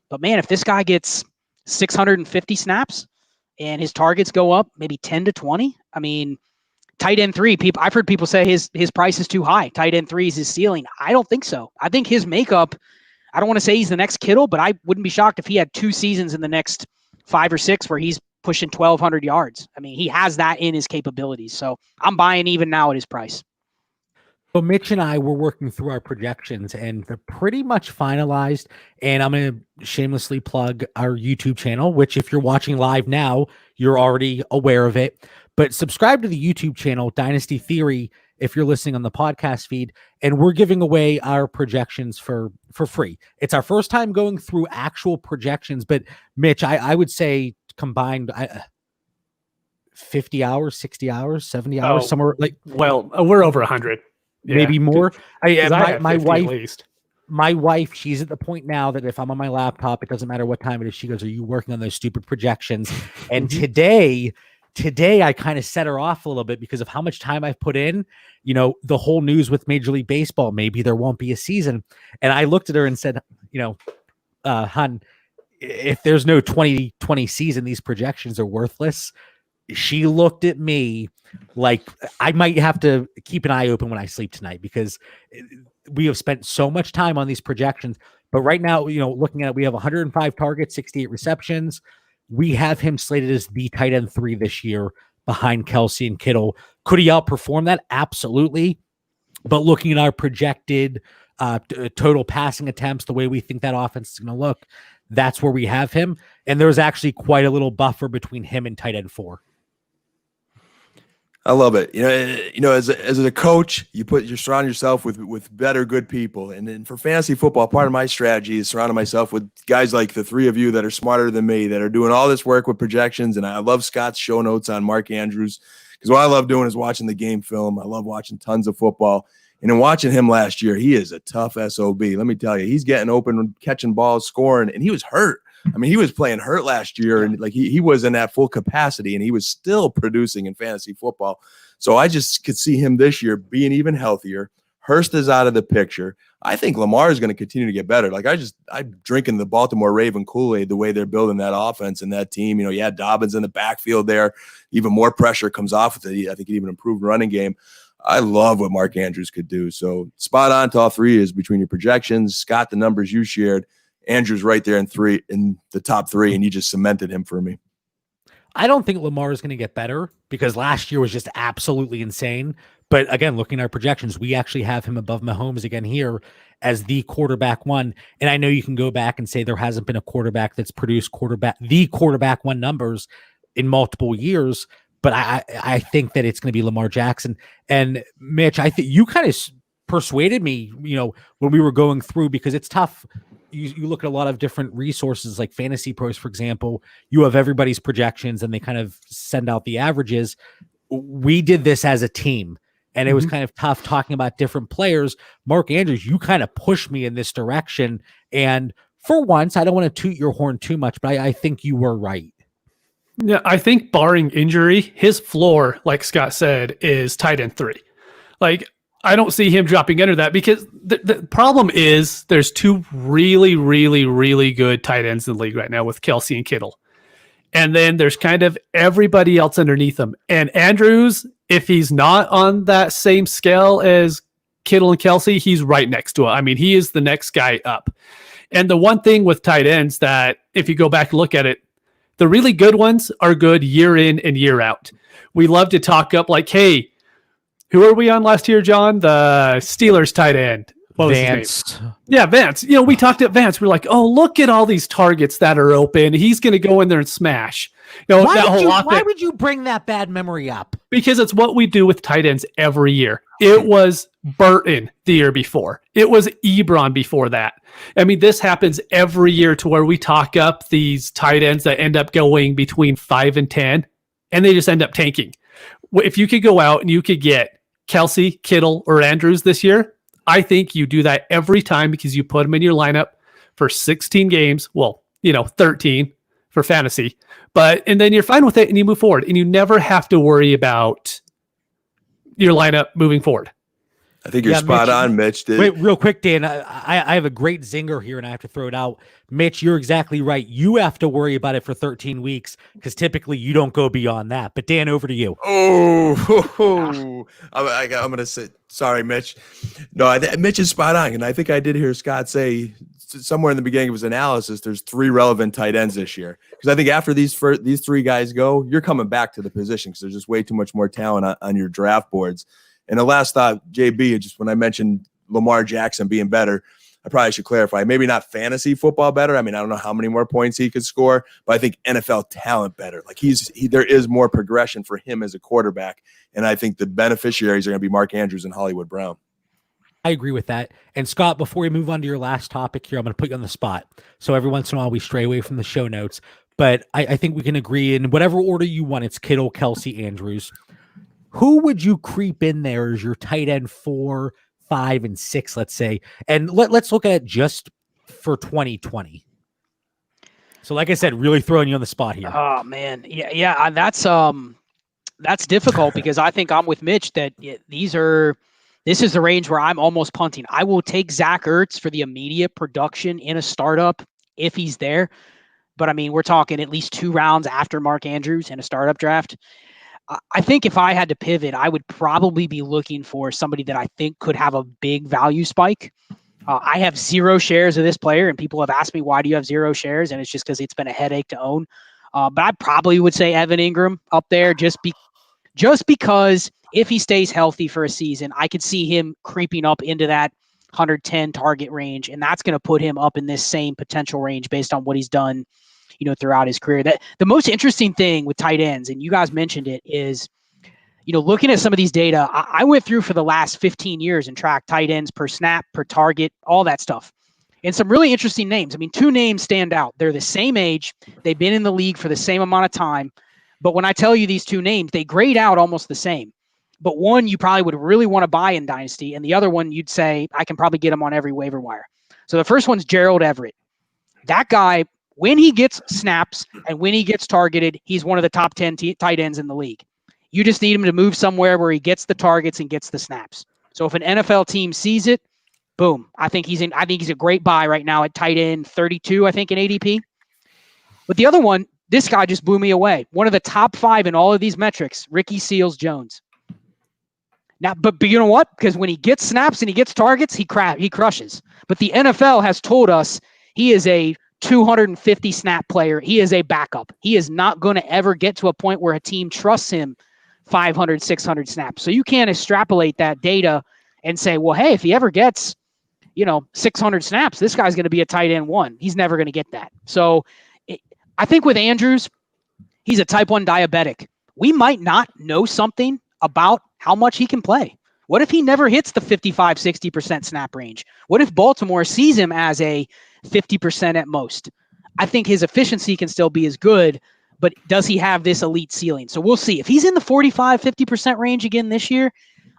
But man, if this guy gets 650 snaps and his targets go up maybe 10 to 20, I mean, tight end 3, I've heard people say his price is too high. Tight end 3 is his ceiling. I don't think so. I think his makeup, I don't want to say he's the next Kittle, but I wouldn't be shocked if he had 2 seasons in the next 5 or 6 where he's pushing 1,200 yards. I mean, he has that in his capabilities. So I'm buying even now at his price. So Mitch and I were working through our projections and they're pretty much finalized. And I'm going to shamelessly plug our YouTube channel, which if you're watching live now, you're already aware of it. But subscribe to the YouTube channel, Dynasty Theory, if you're listening on the podcast feed. And we're giving away our projections for free. It's our first time going through actual projections. But Mitch, I would say combined 50 hours, 60 hours, 70 hours, somewhere like. Well, we're over 100. Maybe more. My wife, at least. My wife, she's at the point now that if I'm on my laptop, it doesn't matter what time it is. She goes, "Are you working on those stupid projections?" And today I kind of set her off a little bit because of how much time I've put in. You know, the whole news with Major League Baseball, maybe there won't be a season. And I looked at her and said, "Hun, if there's no 2020 season, these projections are worthless." She looked at me like I might have to keep an eye open when I sleep tonight because we have spent so much time on these projections. But right now, looking at it, we have 105 targets, 68 receptions. We have him slated as the tight end 3 this year behind Kelce and Kittle. Could he outperform that? Absolutely. But looking at our projected total passing attempts, the way we think that offense is going to look, that's where we have him. And there's actually quite a little buffer between him and tight end 4. I love it. As a coach, you surround yourself with better, good people. And then for fantasy football, part of my strategy is surrounding myself with guys like the 3 of you that are smarter than me, that are doing all this work with projections. And I love Scott's show notes on Mark Andrews because what I love doing is watching the game film. I love watching tons of football. And in watching him last year, he is a tough SOB. Let me tell you, he's getting open, catching balls, scoring, and he was hurt. I mean, he was playing hurt last year, and like he was in that full capacity, and he was still producing in fantasy football. So I just could see him this year being even healthier. Hurst is out of the picture. I think Lamar is going to continue to get better. Like I'm drinking the Baltimore Raven Kool-Aid the way they're building that offense and that team. You had Dobbins in the backfield there. Even more pressure comes off with it. I think it even improved running game. I love what Mark Andrews could do. So spot on to all 3 is between your projections. Scott, the numbers you shared. Andrew's right there in the top 3, and you just cemented him for me. I don't think Lamar is going to get better because last year was just absolutely insane. But again, looking at our projections, we actually have him above Mahomes again here as the quarterback 1. And I know you can go back and say there hasn't been a quarterback that's produced the quarterback 1 numbers in multiple years. But I think that it's going to be Lamar Jackson. And Mitch, I think you kind of persuaded me, when we were going through, because it's tough. You look at a lot of different resources like Fantasy Pros, for example, you have everybody's projections and they kind of send out the averages. We did this as a team and it was kind of tough talking about different players. Mark Andrews, you kind of pushed me in this direction. And for once, I don't want to toot your horn too much, but I think you were right. Yeah, I think barring injury, his floor, like Scott said, is tight end 3. Like, I don't see him dropping under that because the problem is there's 2 really, really, really good tight ends in the league right now with Kelce and Kittle. And then there's kind of everybody else underneath them. And Andrews, if he's not on that same scale as Kittle and Kelce, he's right next to it. I mean, he is the next guy up. And the one thing with tight ends that if you go back and look at it, the really good ones are good year in and year out. We love to talk up like, hey, who are we on last year, John? The Steelers tight end. What was Vance. his name? Yeah, Vance. We talked at Vance. We're like, oh, look at all these targets that are open. He's going to go in there and smash. Why would you bring that bad memory up? Because it's what we do with tight ends every year. It was Burton the year before. It was Ebron before that. I mean, this happens every year to where we talk up these tight ends that end up going between 5 and 10, and they just end up tanking. If you could go out and you could get Kelsey, Kittle, or Andrews this year, I think you do that every time because you put them in your lineup for 16 games. Well, 13 for fantasy, and then you're fine with it and you move forward and you never have to worry about your lineup moving forward. I think you're spot on, Mitch. Wait, real quick, Dan. I have a great zinger here, and I have to throw it out. Mitch, you're exactly right. You have to worry about it for 13 weeks because typically you don't go beyond that. But Dan, over to you. I'm going to say, sorry, Mitch. No, Mitch is spot on, and I think I did hear Scott say somewhere in the beginning of his analysis, there's 3 relevant tight ends this year. Because I think after these 3 guys go, you're coming back to the position because there's just way too much more talent on your draft boards. And the last thought, JB, just when I mentioned Lamar Jackson being better, I probably should clarify. Maybe not fantasy football better. I mean, I don't know how many more points he could score, but I think NFL talent better. Like there is more progression for him as a quarterback. And I think the beneficiaries are going to be Mark Andrews and Hollywood Brown. I agree with that. And Scott, before we move on to your last topic here, I'm going to put you on the spot. So every once in a while we stray away from the show notes, but I think we can agree in whatever order you want. It's Kittle, Kelsey, Andrews. Who would you creep in there as your tight end 4, 5, and 6, let's say? And let's look at it just for 2020. So like I said, really throwing you on the spot here. Oh man. Yeah. That's difficult because I think I'm with Mitch that this is the range where I'm almost punting. I will take Zach Ertz for the immediate production in a startup if he's there. But I mean, we're talking at least 2 rounds after Mark Andrews in a startup draft. I think if I had to pivot, I would probably be looking for somebody that I think could have a big value spike. I have 0 shares of this player, and people have asked me, why do you have 0 shares? And it's just because it's been a headache to own. But I probably would say Evan Ingram up there just because if he stays healthy for a season, I could see him creeping up into that 110 target range, and that's going to put him up in this same potential range based on what he's done throughout his career. That the most interesting thing with tight ends, and you guys mentioned it, is, looking at some of these data, I went through for the last 15 years and tracked tight ends per snap, per target, all that stuff. And some really interesting names. I mean, 2 names stand out. They're the same age. They've been in the league for the same amount of time. But when I tell you these 2 names, they grade out almost the same. But one you probably would really want to buy in Dynasty, and the other one you'd say, I can probably get him on every waiver wire. So the first one's Gerald Everett. That guy, when he gets snaps and when he gets targeted, he's one of the top 10 tight ends in the league. You just need him to move somewhere where he gets the targets and gets the snaps. So if an NFL team sees it, boom. I think he's a great buy right now at tight end 32, I think, in ADP. But the other one, this guy just blew me away. One of the top 5 in all of these metrics, Ricky Seals-Jones. Now, but you know what? Because when he gets snaps and he gets targets, he crushes. But the NFL has told us he is a 250 snap player. He is a backup. He is not going to ever get to a point where a team trusts him 500, 600 snaps. So you can't extrapolate that data and say, well, hey, if he ever gets, 600 snaps, this guy's going to be a tight end 1. He's never going to get that. So I think with Andrews, he's a type 1 diabetic. We might not know something about how much he can play. What if he never hits the 55, 60% snap range? What if Baltimore sees him as a 50% at most? I think his efficiency can still be as good, but does he have this elite ceiling? So we'll see. If he's in the 45, 50% range again this year,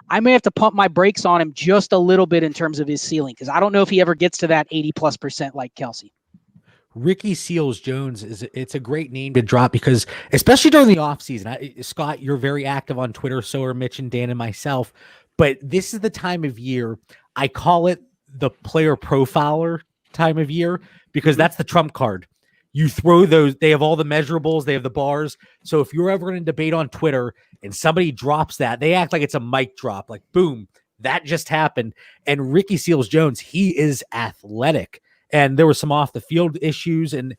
I may have to pump my brakes on him just a little bit in terms of his ceiling, because I don't know if he ever gets to that 80+% like Kelsey. Ricky Seals-Jones it's a great name to drop because especially during the offseason, Scott, you're very active on Twitter. So are Mitch and Dan and myself, but this is the time of year. I call it the player profiler time of year because that's the trump card. You throw those, they have all the measurables, they have the bars. So if you're ever going to debate on Twitter and somebody drops that, they act like it's a mic drop, like boom, that just happened. And Ricky Seals-Jones, he is athletic. And there were some off the field issues. And,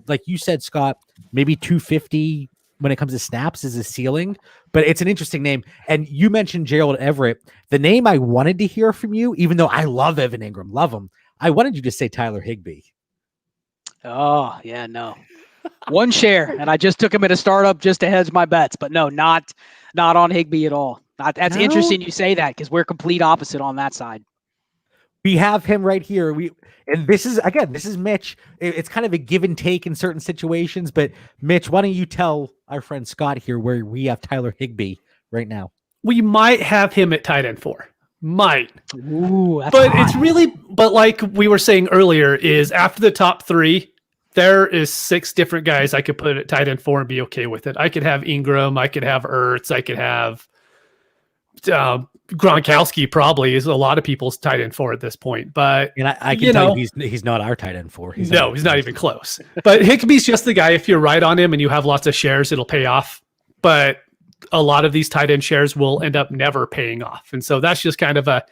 like you said, Scott, maybe 250 when it comes to snaps is a ceiling, but it's an interesting name. And you mentioned Gerald Everett. The name I wanted to hear from you, even though I love Evan Ingram, love him, I wanted you to say Tyler Higbee. Oh, yeah, no. 1 share, and I just took him at a startup just to hedge my bets. But no, not on Higbee at all. That's No? interesting you say that because we're complete opposite on that side. We have him right here. And this is Mitch. It's kind of a give and take in certain situations. But Mitch, why don't you tell our friend Scott here where we have Tyler Higbee right now? We might have him at tight end 4. Might. Ooh, that's But hot. it's really, but like we were saying earlier, is after the top 3, there is 6 different guys I could put at tight end 4 and be okay with it. I could have Ingram, I could have Ertz, I could have Gronkowski. Probably is a lot of people's tight end 4 at this point. But And I can tell you he's not our tight end 4. He's not even close. But Higbee's just the guy. If you're right on him and you have lots of shares, it'll pay off. But a lot of these tight end shares will end up never paying off. And so that's just kind of a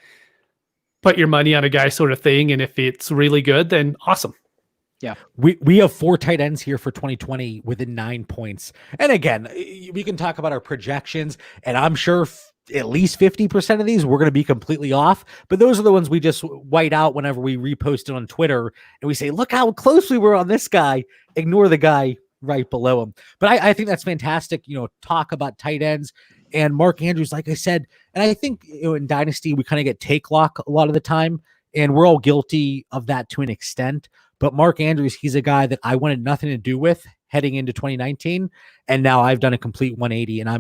put your money on a guy sort of thing. And if it's really good, then awesome. Yeah. We have 4 tight ends here for 2020 within 9 points. And again, we can talk about our projections, and I'm sure at least 50% of these we're going to be completely off. But those are the ones we just white out whenever we repost it on Twitter and we say, look how close we were on this guy. Ignore the guy right below him. But I think that's fantastic. Talk about tight ends and Mark Andrews, like I said. And I think in Dynasty, we kind of get take lock a lot of the time, and we're all guilty of that to an extent. But Mark Andrews, he's a guy that I wanted nothing to do with heading into 2019. And now I've done a complete 180, and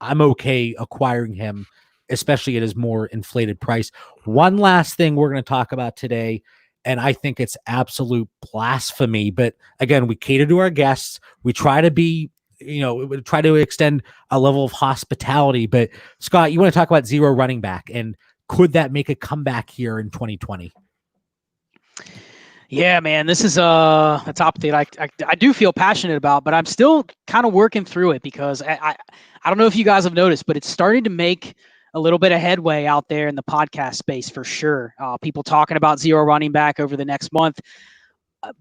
I'm okay acquiring him, especially at his more inflated price. One last thing we're going to talk about today, and I think it's absolute blasphemy. But again, we cater to our guests. We try to be, we try to extend a level of hospitality. But Scott, you want to talk about zero running back, and could that make a comeback here in 2020? Yeah, man, this is a topic that I do feel passionate about, but I'm still kind of working through it because I don't know if you guys have noticed, but it's starting to make a little bit of headway out there in the podcast space for sure. People talking about zero running back over the next month,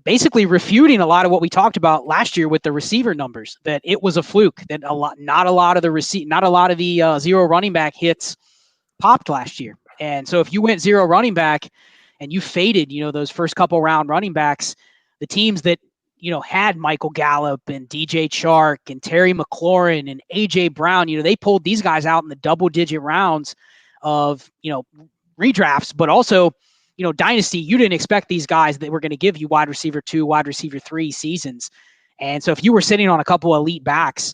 basically refuting a lot of what we talked about last year with the receiver numbers, that it was a fluke, that not a lot of the zero running back hits popped last year. And so if you went zero running back and you faded, those first couple round running backs, the teams that, had Michael Gallup and DJ Chark and Terry McLaurin and AJ Brown, they pulled these guys out in the double digit rounds of, redrafts, but also, Dynasty, you didn't expect these guys that were going to give you wide receiver 2, wide receiver 3 seasons. And so if you were sitting on a couple elite backs,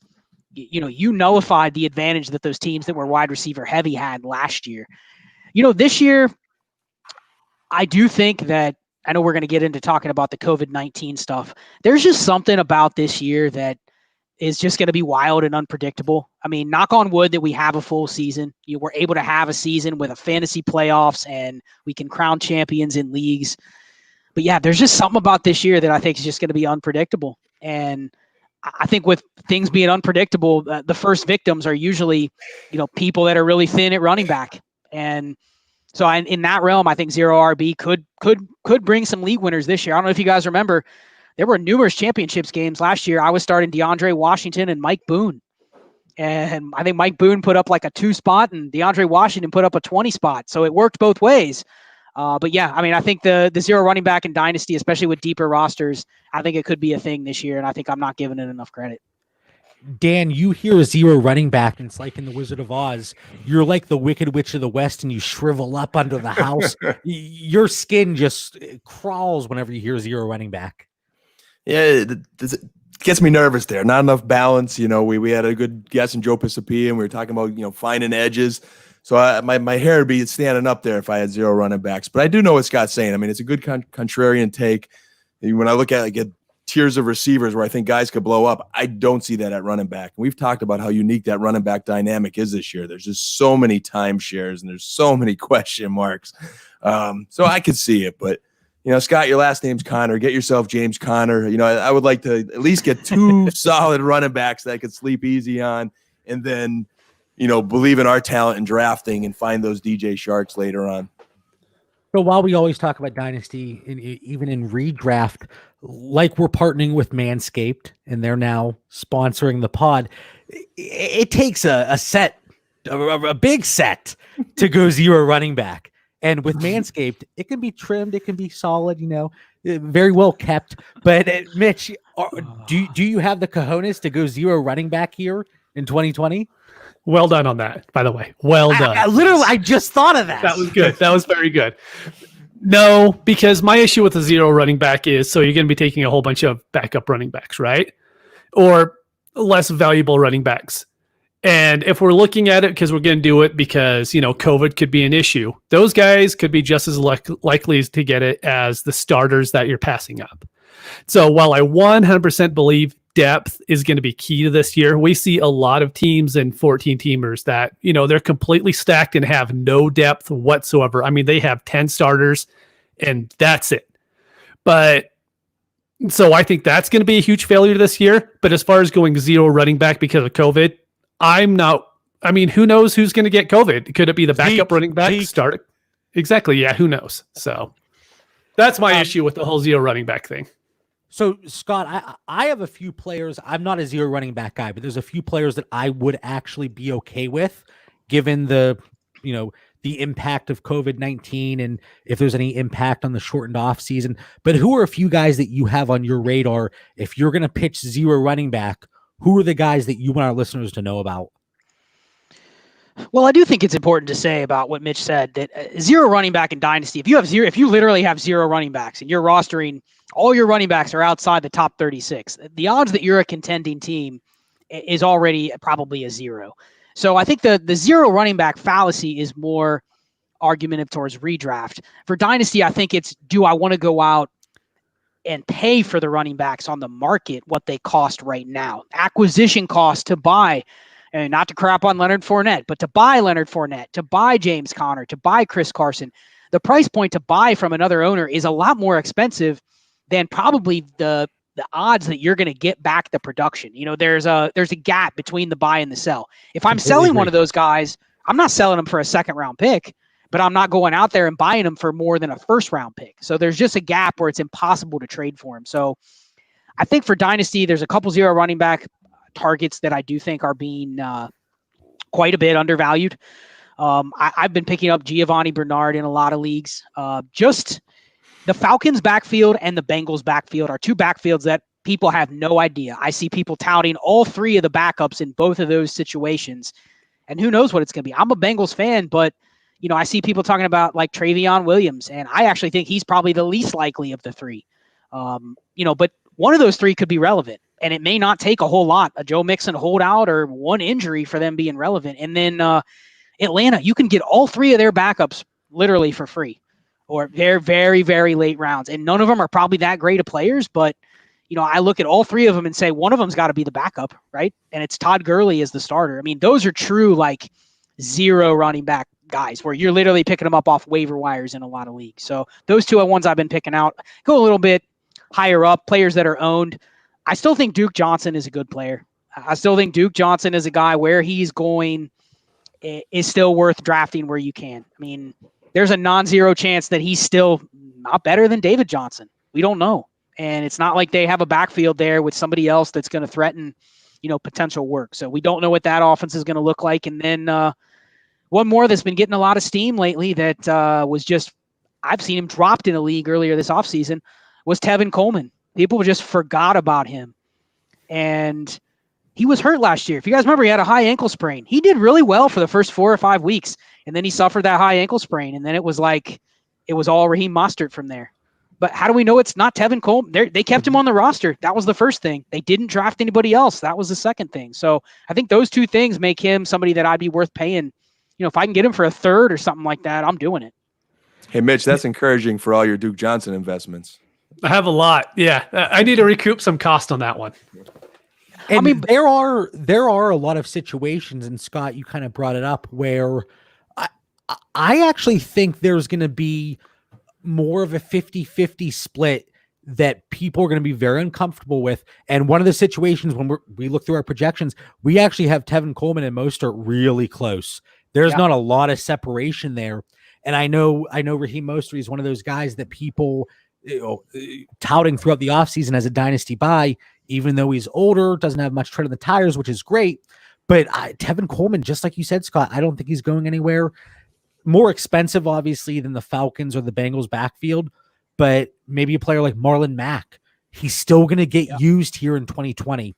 you nullified the advantage that those teams that were wide receiver heavy had last year. This year, I do think that, I know we're going to get into talking about the COVID-19 stuff. There's just something about this year that is just going to be wild and unpredictable. I mean, knock on wood that we have a full season. We're able to have a season with a fantasy playoffs and we can crown champions in leagues. But yeah, there's just something about this year that I think is just going to be unpredictable. And I think with things being unpredictable, the first victims are usually, people that are really thin at running back. And so in that realm, I think zero RB could bring some league winners this year. I don't know if you guys remember, there were numerous championships games last year. I was starting DeAndre Washington and Mike Boone. And I think Mike Boone put up like a 2 spot and DeAndre Washington put up a 20 spot. So it worked both ways. But yeah, I mean, I think the zero running back in Dynasty, especially with deeper rosters, I think it could be a thing this year. And I think I'm not giving it enough credit. Dan, you hear a zero running back, and it's like in The Wizard of Oz. You're like the Wicked Witch of the West, and you shrivel up under the house. Your skin just crawls whenever you hear zero running back. Yeah, it gets me nervous there. Not enough balance. We had a good guest in Joe Pisapia, and we were talking about, finding edges. So my hair would be standing up there if I had zero running backs. But I do know what Scott's saying. I mean, it's a good contrarian take. When I look at tiers of receivers where I think guys could blow up, I don't see that at running back. And we've talked about how unique that running back dynamic is this year. There's just so many timeshares and there's so many question marks. So I could see it, but Scott, your last name's Connor. Get yourself James Conner. I would like to at least get 2 solid running backs that I could sleep easy on, and then, believe in our talent in drafting and find those DJ Sharks later on. So while we always talk about Dynasty, even in redraft, like we're partnering with Manscaped and they're now sponsoring the pod, it takes a big set to go zero running back. And with Manscaped, it can be trimmed, it can be solid, very well kept. But Mitch, do you have the cojones to go zero running back here in 2020? Well done on that, by the way. Well done. I just thought of that. That was good. That was very good. No, because my issue with the zero running back is so you're going to be taking a whole bunch of backup running backs, right? Or less valuable running backs. And if we're looking at it because we're going to do it because, COVID could be an issue, those guys could be just as likely to get it as the starters that you're passing up. So while I 100% believe depth is going to be key to this year, we see a lot of teams and 14-teamers that, they're completely stacked and have no depth whatsoever. I mean, they have 10 starters and that's it. But so I think that's going to be a huge failure this year. But as far as going zero running back because of COVID, who knows who's going to get COVID? Could it be the backup running back start? Exactly. Yeah. Who knows? So that's my issue with the whole zero running back thing. So Scott, I have a few players. I'm not a zero running back guy, but there's a few players that I would actually be okay with given the impact of COVID-19 and if there's any impact on the shortened off season. But who are a few guys that you have on your radar? If you're going to pitch zero running back, who are the guys that you want our listeners to know about? Well, I do think it's important to say about what Mitch said that zero running back in Dynasty, if you literally have zero running backs and you're rostering all your running backs are outside the top 36, the odds that you're a contending team is already probably a zero. So I think the zero running back fallacy is more argumentative towards redraft. For Dynasty, I think it's, do I want to go out and pay for the running backs on the market what they cost right now? Acquisition cost to buy, and not to crap on Leonard Fournette, but to buy Leonard Fournette, to buy James Conner, to buy Chris Carson. The price point to buy from another owner is a lot more expensive than probably the odds that you're going to get back the production. There's a gap between the buy and the sell. If I'm selling one of those guys, I'm not selling them for a second round pick, but I'm not going out there and buying them for more than a first round pick. So there's just a gap where it's impossible to trade for him. So I think for Dynasty, there's a couple zero running back targets that I do think are being quite a bit undervalued. I've been picking up Giovanni Bernard in a lot of leagues. Just the Falcons backfield and the Bengals backfield are two backfields that people have no idea. I see people touting all three of the backups in both of those situations, and who knows what it's going to be. I'm a Bengals fan, but I see people talking about like Travion Williams, and I actually think he's probably the least likely of the three. But one of those three could be relevant, and it may not take a whole lot, a Joe Mixon holdout or one injury for them being relevant. And then Atlanta, you can get all three of their backups literally for free, or they're very, very late rounds. And none of them are probably that great of players, but I look at all three of them and say one of them's got to be the backup, right? And it's Todd Gurley as the starter. I mean, those are true like zero running back guys where you're literally picking them up off waiver wires in a lot of leagues. So those two are ones I've been picking out. Go a little bit higher up, players that are owned. I still think Duke Johnson is a good player. I still think Duke Johnson is a guy where he's going is still worth drafting where you can. I mean, there's a non-zero chance that he's still not better than David Johnson. We don't know. And it's not like they have a backfield there with somebody else that's going to threaten, potential work. So we don't know what that offense is going to look like. And then one more that's been getting a lot of steam lately that was just, I've seen him dropped in a league earlier this offseason, was Tevin Coleman. People just forgot about him. And he was hurt last year. If you guys remember, he had a high ankle sprain. He did really well for the first 4 or 5 weeks. And then he suffered that high ankle sprain. And then it was all Raheem Mostert from there. But how do we know it's not Tevin Coleman? They kept him on the roster. That was the first thing. They didn't draft anybody else. That was the second thing. So I think those two things make him somebody that I'd be worth paying. If I can get him for a third or something like that, I'm doing it. Hey, Mitch, that's encouraging for all your Duke Johnson investments. I have a lot. Yeah. I need to recoup some cost on that one. And there are a lot of situations, and Scott, you kind of brought it up, where I actually think there's going to be more of a 50-50 split that people are going to be very uncomfortable with. And one of the situations when we look through our projections, we actually have Tevin Coleman and Mostert really close. There's not a lot of separation there. And I know Raheem Mostert is one of those guys that people touting throughout the offseason as a dynasty buy, even though he's older, doesn't have much tread on the tires, which is great. But Tevin Coleman, just like you said, Scott, I don't think he's going anywhere. More expensive, obviously, than the Falcons or the Bengals backfield, but maybe a player like Marlon Mack, he's still going to get used here in 2020.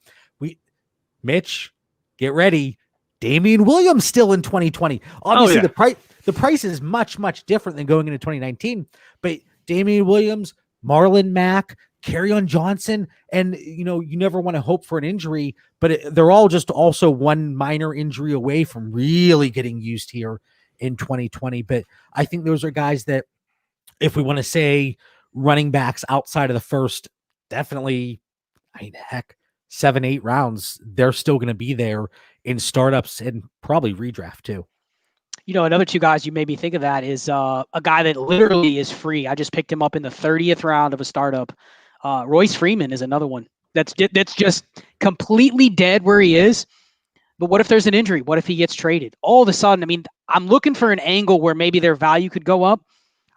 Mitch, get ready. Damian Williams still in 2020. Obviously, yeah. the price is much, much different than going into 2019. But Damian Williams, Marlon Mack, Kerryon Johnson, and you never want to hope for an injury, but they're all just also one minor injury away from really getting used here in 2020. But I think those are guys that, if we want to say running backs outside of the first, definitely, heck, 7-8 rounds, they're still going to be there in startups and probably redraft too. Another two guys you made me think of that is a guy that literally is free. I just picked him up in the 30th round of a startup. Royce Freeman is another one that's just completely dead where he is. But what if there's an injury? What if he gets traded? All of a sudden, I'm looking for an angle where maybe their value could go up.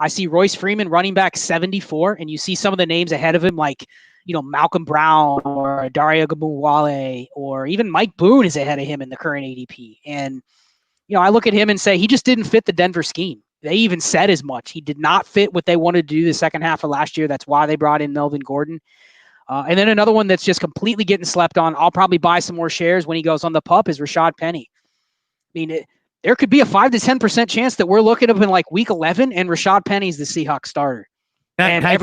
I see Royce Freeman running back 74, and you see some of the names ahead of him, like, Malcolm Brown or Dario Gabuwale, or even Mike Boone is ahead of him in the current ADP. And, I look at him and say, he just didn't fit the Denver scheme. They even said as much. He did not fit what they wanted to do the second half of last year. That's why they brought in Melvin Gordon. And then another one that's just completely getting slept on, I'll probably buy some more shares when he goes on the PUP, is Rashad Penny. There could be a 5 to 10% chance that we're looking up in like week 11 and Rashad Penny's the Seahawks starter. Can I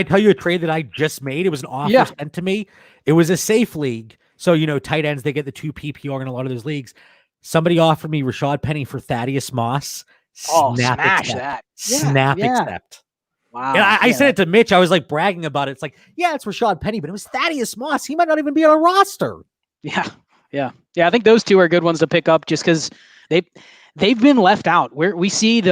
tell you a trade that I just made? It was an offer sent to me. It was a safe league. So, tight ends, they get the 2 PPR in a lot of those leagues. Somebody offered me Rashad Penny for Thaddeus Moss. Smash that. Accept. Wow. And I said it to Mitch. I was like bragging about it. It's like, yeah, it's Rashad Penny, but it was Thaddeus Moss. He might not even be on a roster. Yeah. I think those two are good ones to pick up just because they've been left out. We see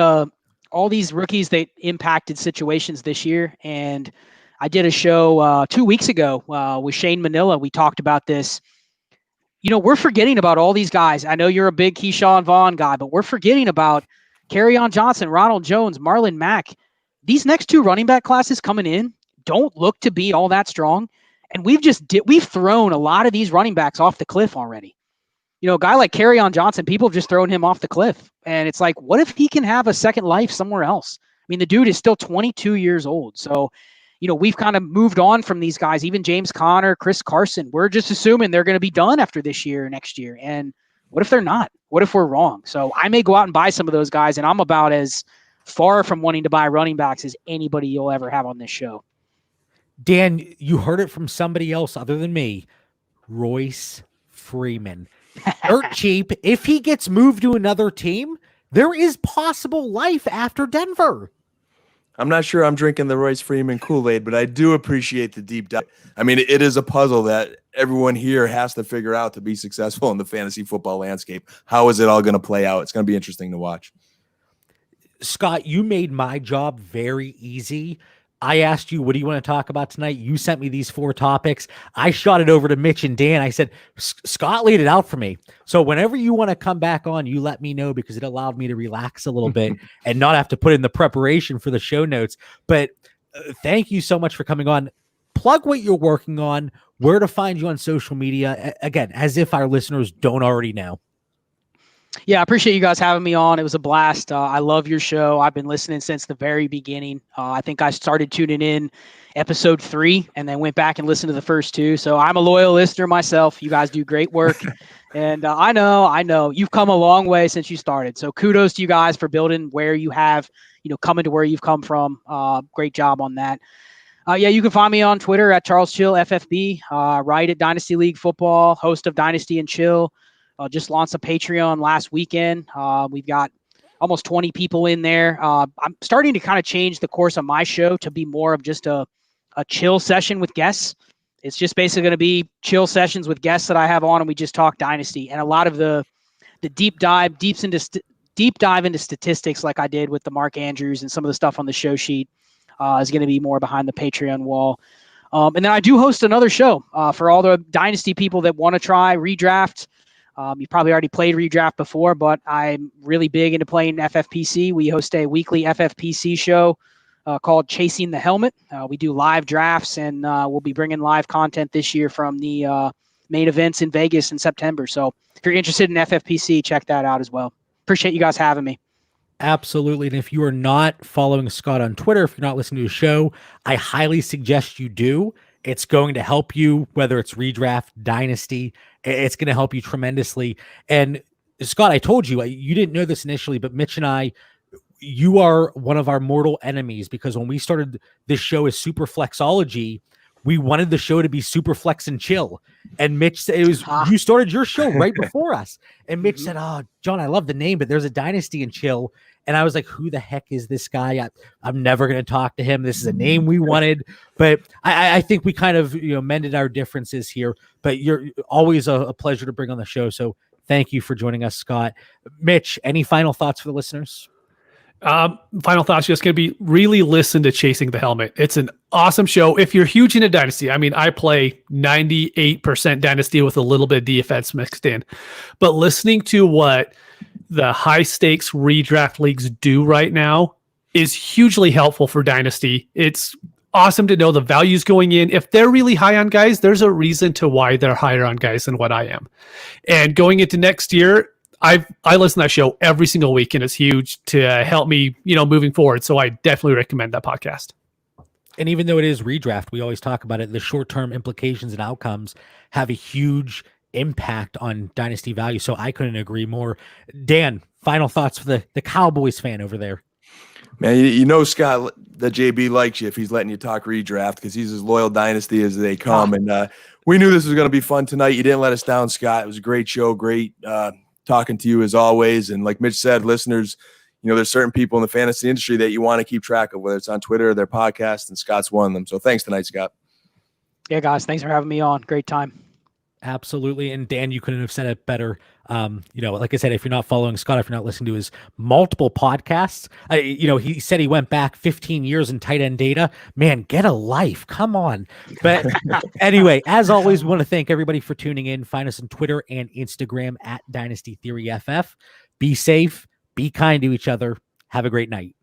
all these rookies that impacted situations this year. And I did a show 2 weeks ago with Shane Manila. We talked about this. We're forgetting about all these guys. I know you're a big Keyshawn Vaughn guy, but we're forgetting about Kerryon Johnson, Ronald Jones, Marlon Mack. These next 2 running back classes coming in don't look to be all that strong. And we've thrown a lot of these running backs off the cliff already. A guy like Kerryon Johnson, people have just thrown him off the cliff. And it's like, what if he can have a second life somewhere else? The dude is still 22 years old. So, we've kind of moved on from these guys, even James Conner, Chris Carson. We're just assuming they're going to be done after this year or next year. And what if they're not? What if we're wrong? So I may go out and buy some of those guys, and I'm about as far from wanting to buy running backs as anybody you'll ever have on this show. Dan, you heard it from somebody else other than me. Royce Freeman. Dirt cheap. If he gets moved to another team, there is possible life after Denver. I'm not sure I'm drinking the Royce Freeman Kool-Aid, but I do appreciate the deep dive. It is a puzzle that everyone here has to figure out to be successful in the fantasy football landscape. How is it all going to play out? It's going to be interesting to watch. Scott, you made my job very easy. I asked you, what do you want to talk about tonight? You sent me these 4 topics. I shot it over to Mitch and Dan. I said, Scott laid it out for me. So whenever you want to come back on, you let me know, because it allowed me to relax a little bit and not have to put in the preparation for the show notes. But thank you so much for coming on. Plug what you're working on, where to find you on social media. Again, as if our listeners don't already know. Yeah, I appreciate you guys having me on. It was a blast. I love your show. I've been listening since the very beginning. I think I started tuning in episode 3 and then went back and listened to the first 2. So I'm a loyal listener myself. You guys do great work. And I know you've come a long way since you started. So kudos to you guys for building where you have, coming to where you've come from. Great job on that. You can find me on Twitter at Charles Chill FFB, write at Dynasty League Football, host of Dynasty and Chill. Just launched a Patreon last weekend. We've got almost 20 people in there. I'm starting to kind of change the course of my show to be more of just a chill session with guests. It's just basically going to be chill sessions with guests that I have on, and we just talk Dynasty. And a lot of the deep dive into statistics, like I did with the Mark Andrews and some of the stuff on the show sheet, is going to be more behind the Patreon wall. And then I do host another show for all the Dynasty people that want to try redraft. You've probably already played redraft before, but I'm really big into playing FFPC. We host a weekly FFPC show called Chasing the Helmet. We do live drafts, and we'll be bringing live content this year from the main events in Vegas in September. So if you're interested in FFPC, check that out as well. Appreciate you guys having me. Absolutely. And if you are not following Scott on Twitter, if you're not listening to the show, I highly suggest you do. It's going to help you, whether it's redraft, dynasty. It's going to help you tremendously. And Scott, I told you, you didn't know this initially, but Mitch and I, you are one of our mortal enemies, because when we started this show as Super Flexology, we wanted the show to be Super Flex and Chill. And Mitch said, you started your show right before us. And Mitch said, "Oh, John, I love the name, but there's a Dynasty and Chill." And I was like, who the heck is this guy? I'm never going to talk to him. This is a name we wanted. But I think we kind of mended our differences here. But you're always a pleasure to bring on the show. So thank you for joining us, Scott. Mitch, any final thoughts for the listeners? Final thoughts, just going to be really listen to Chasing the Helmet. It's an awesome show. If you're huge into Dynasty, I mean, I play 98% Dynasty with a little bit of DFS mixed in, but listening to what the high stakes redraft leagues do right now is hugely helpful for Dynasty. It's awesome to know the values going in. If they're really high on guys, there's a reason to why they're higher on guys than what I am. And going into next year, I listen to that show every single week, and it's huge to help me, moving forward. So I definitely recommend that podcast. And even though it is redraft, we always talk about it. The short-term implications and outcomes have a huge impact on dynasty value. So I couldn't agree more. Dan, final thoughts for the Cowboys fan over there. Man, Scott, that JB likes you if he's letting you talk redraft, because he's as loyal dynasty as they come. And we knew this was going to be fun tonight. You didn't let us down, Scott. It was a great show. Great talking to you as always. And like Mitch said, listeners, there's certain people in the fantasy industry that you want to keep track of, whether it's on Twitter or their podcast, and Scott's one of them. So thanks tonight, Scott. Yeah, guys, thanks for having me on. Great time. Absolutely. And Dan, you couldn't have said it better. Like I said, if you're not following Scott, if you're not listening to his multiple podcasts, he said he went back 15 years in tight end data. Man, get a life. Come on. But anyway, as always, we want to thank everybody for tuning in. Find us on Twitter and Instagram at Dynasty Theory FF. Be safe, be kind to each other. Have a great night.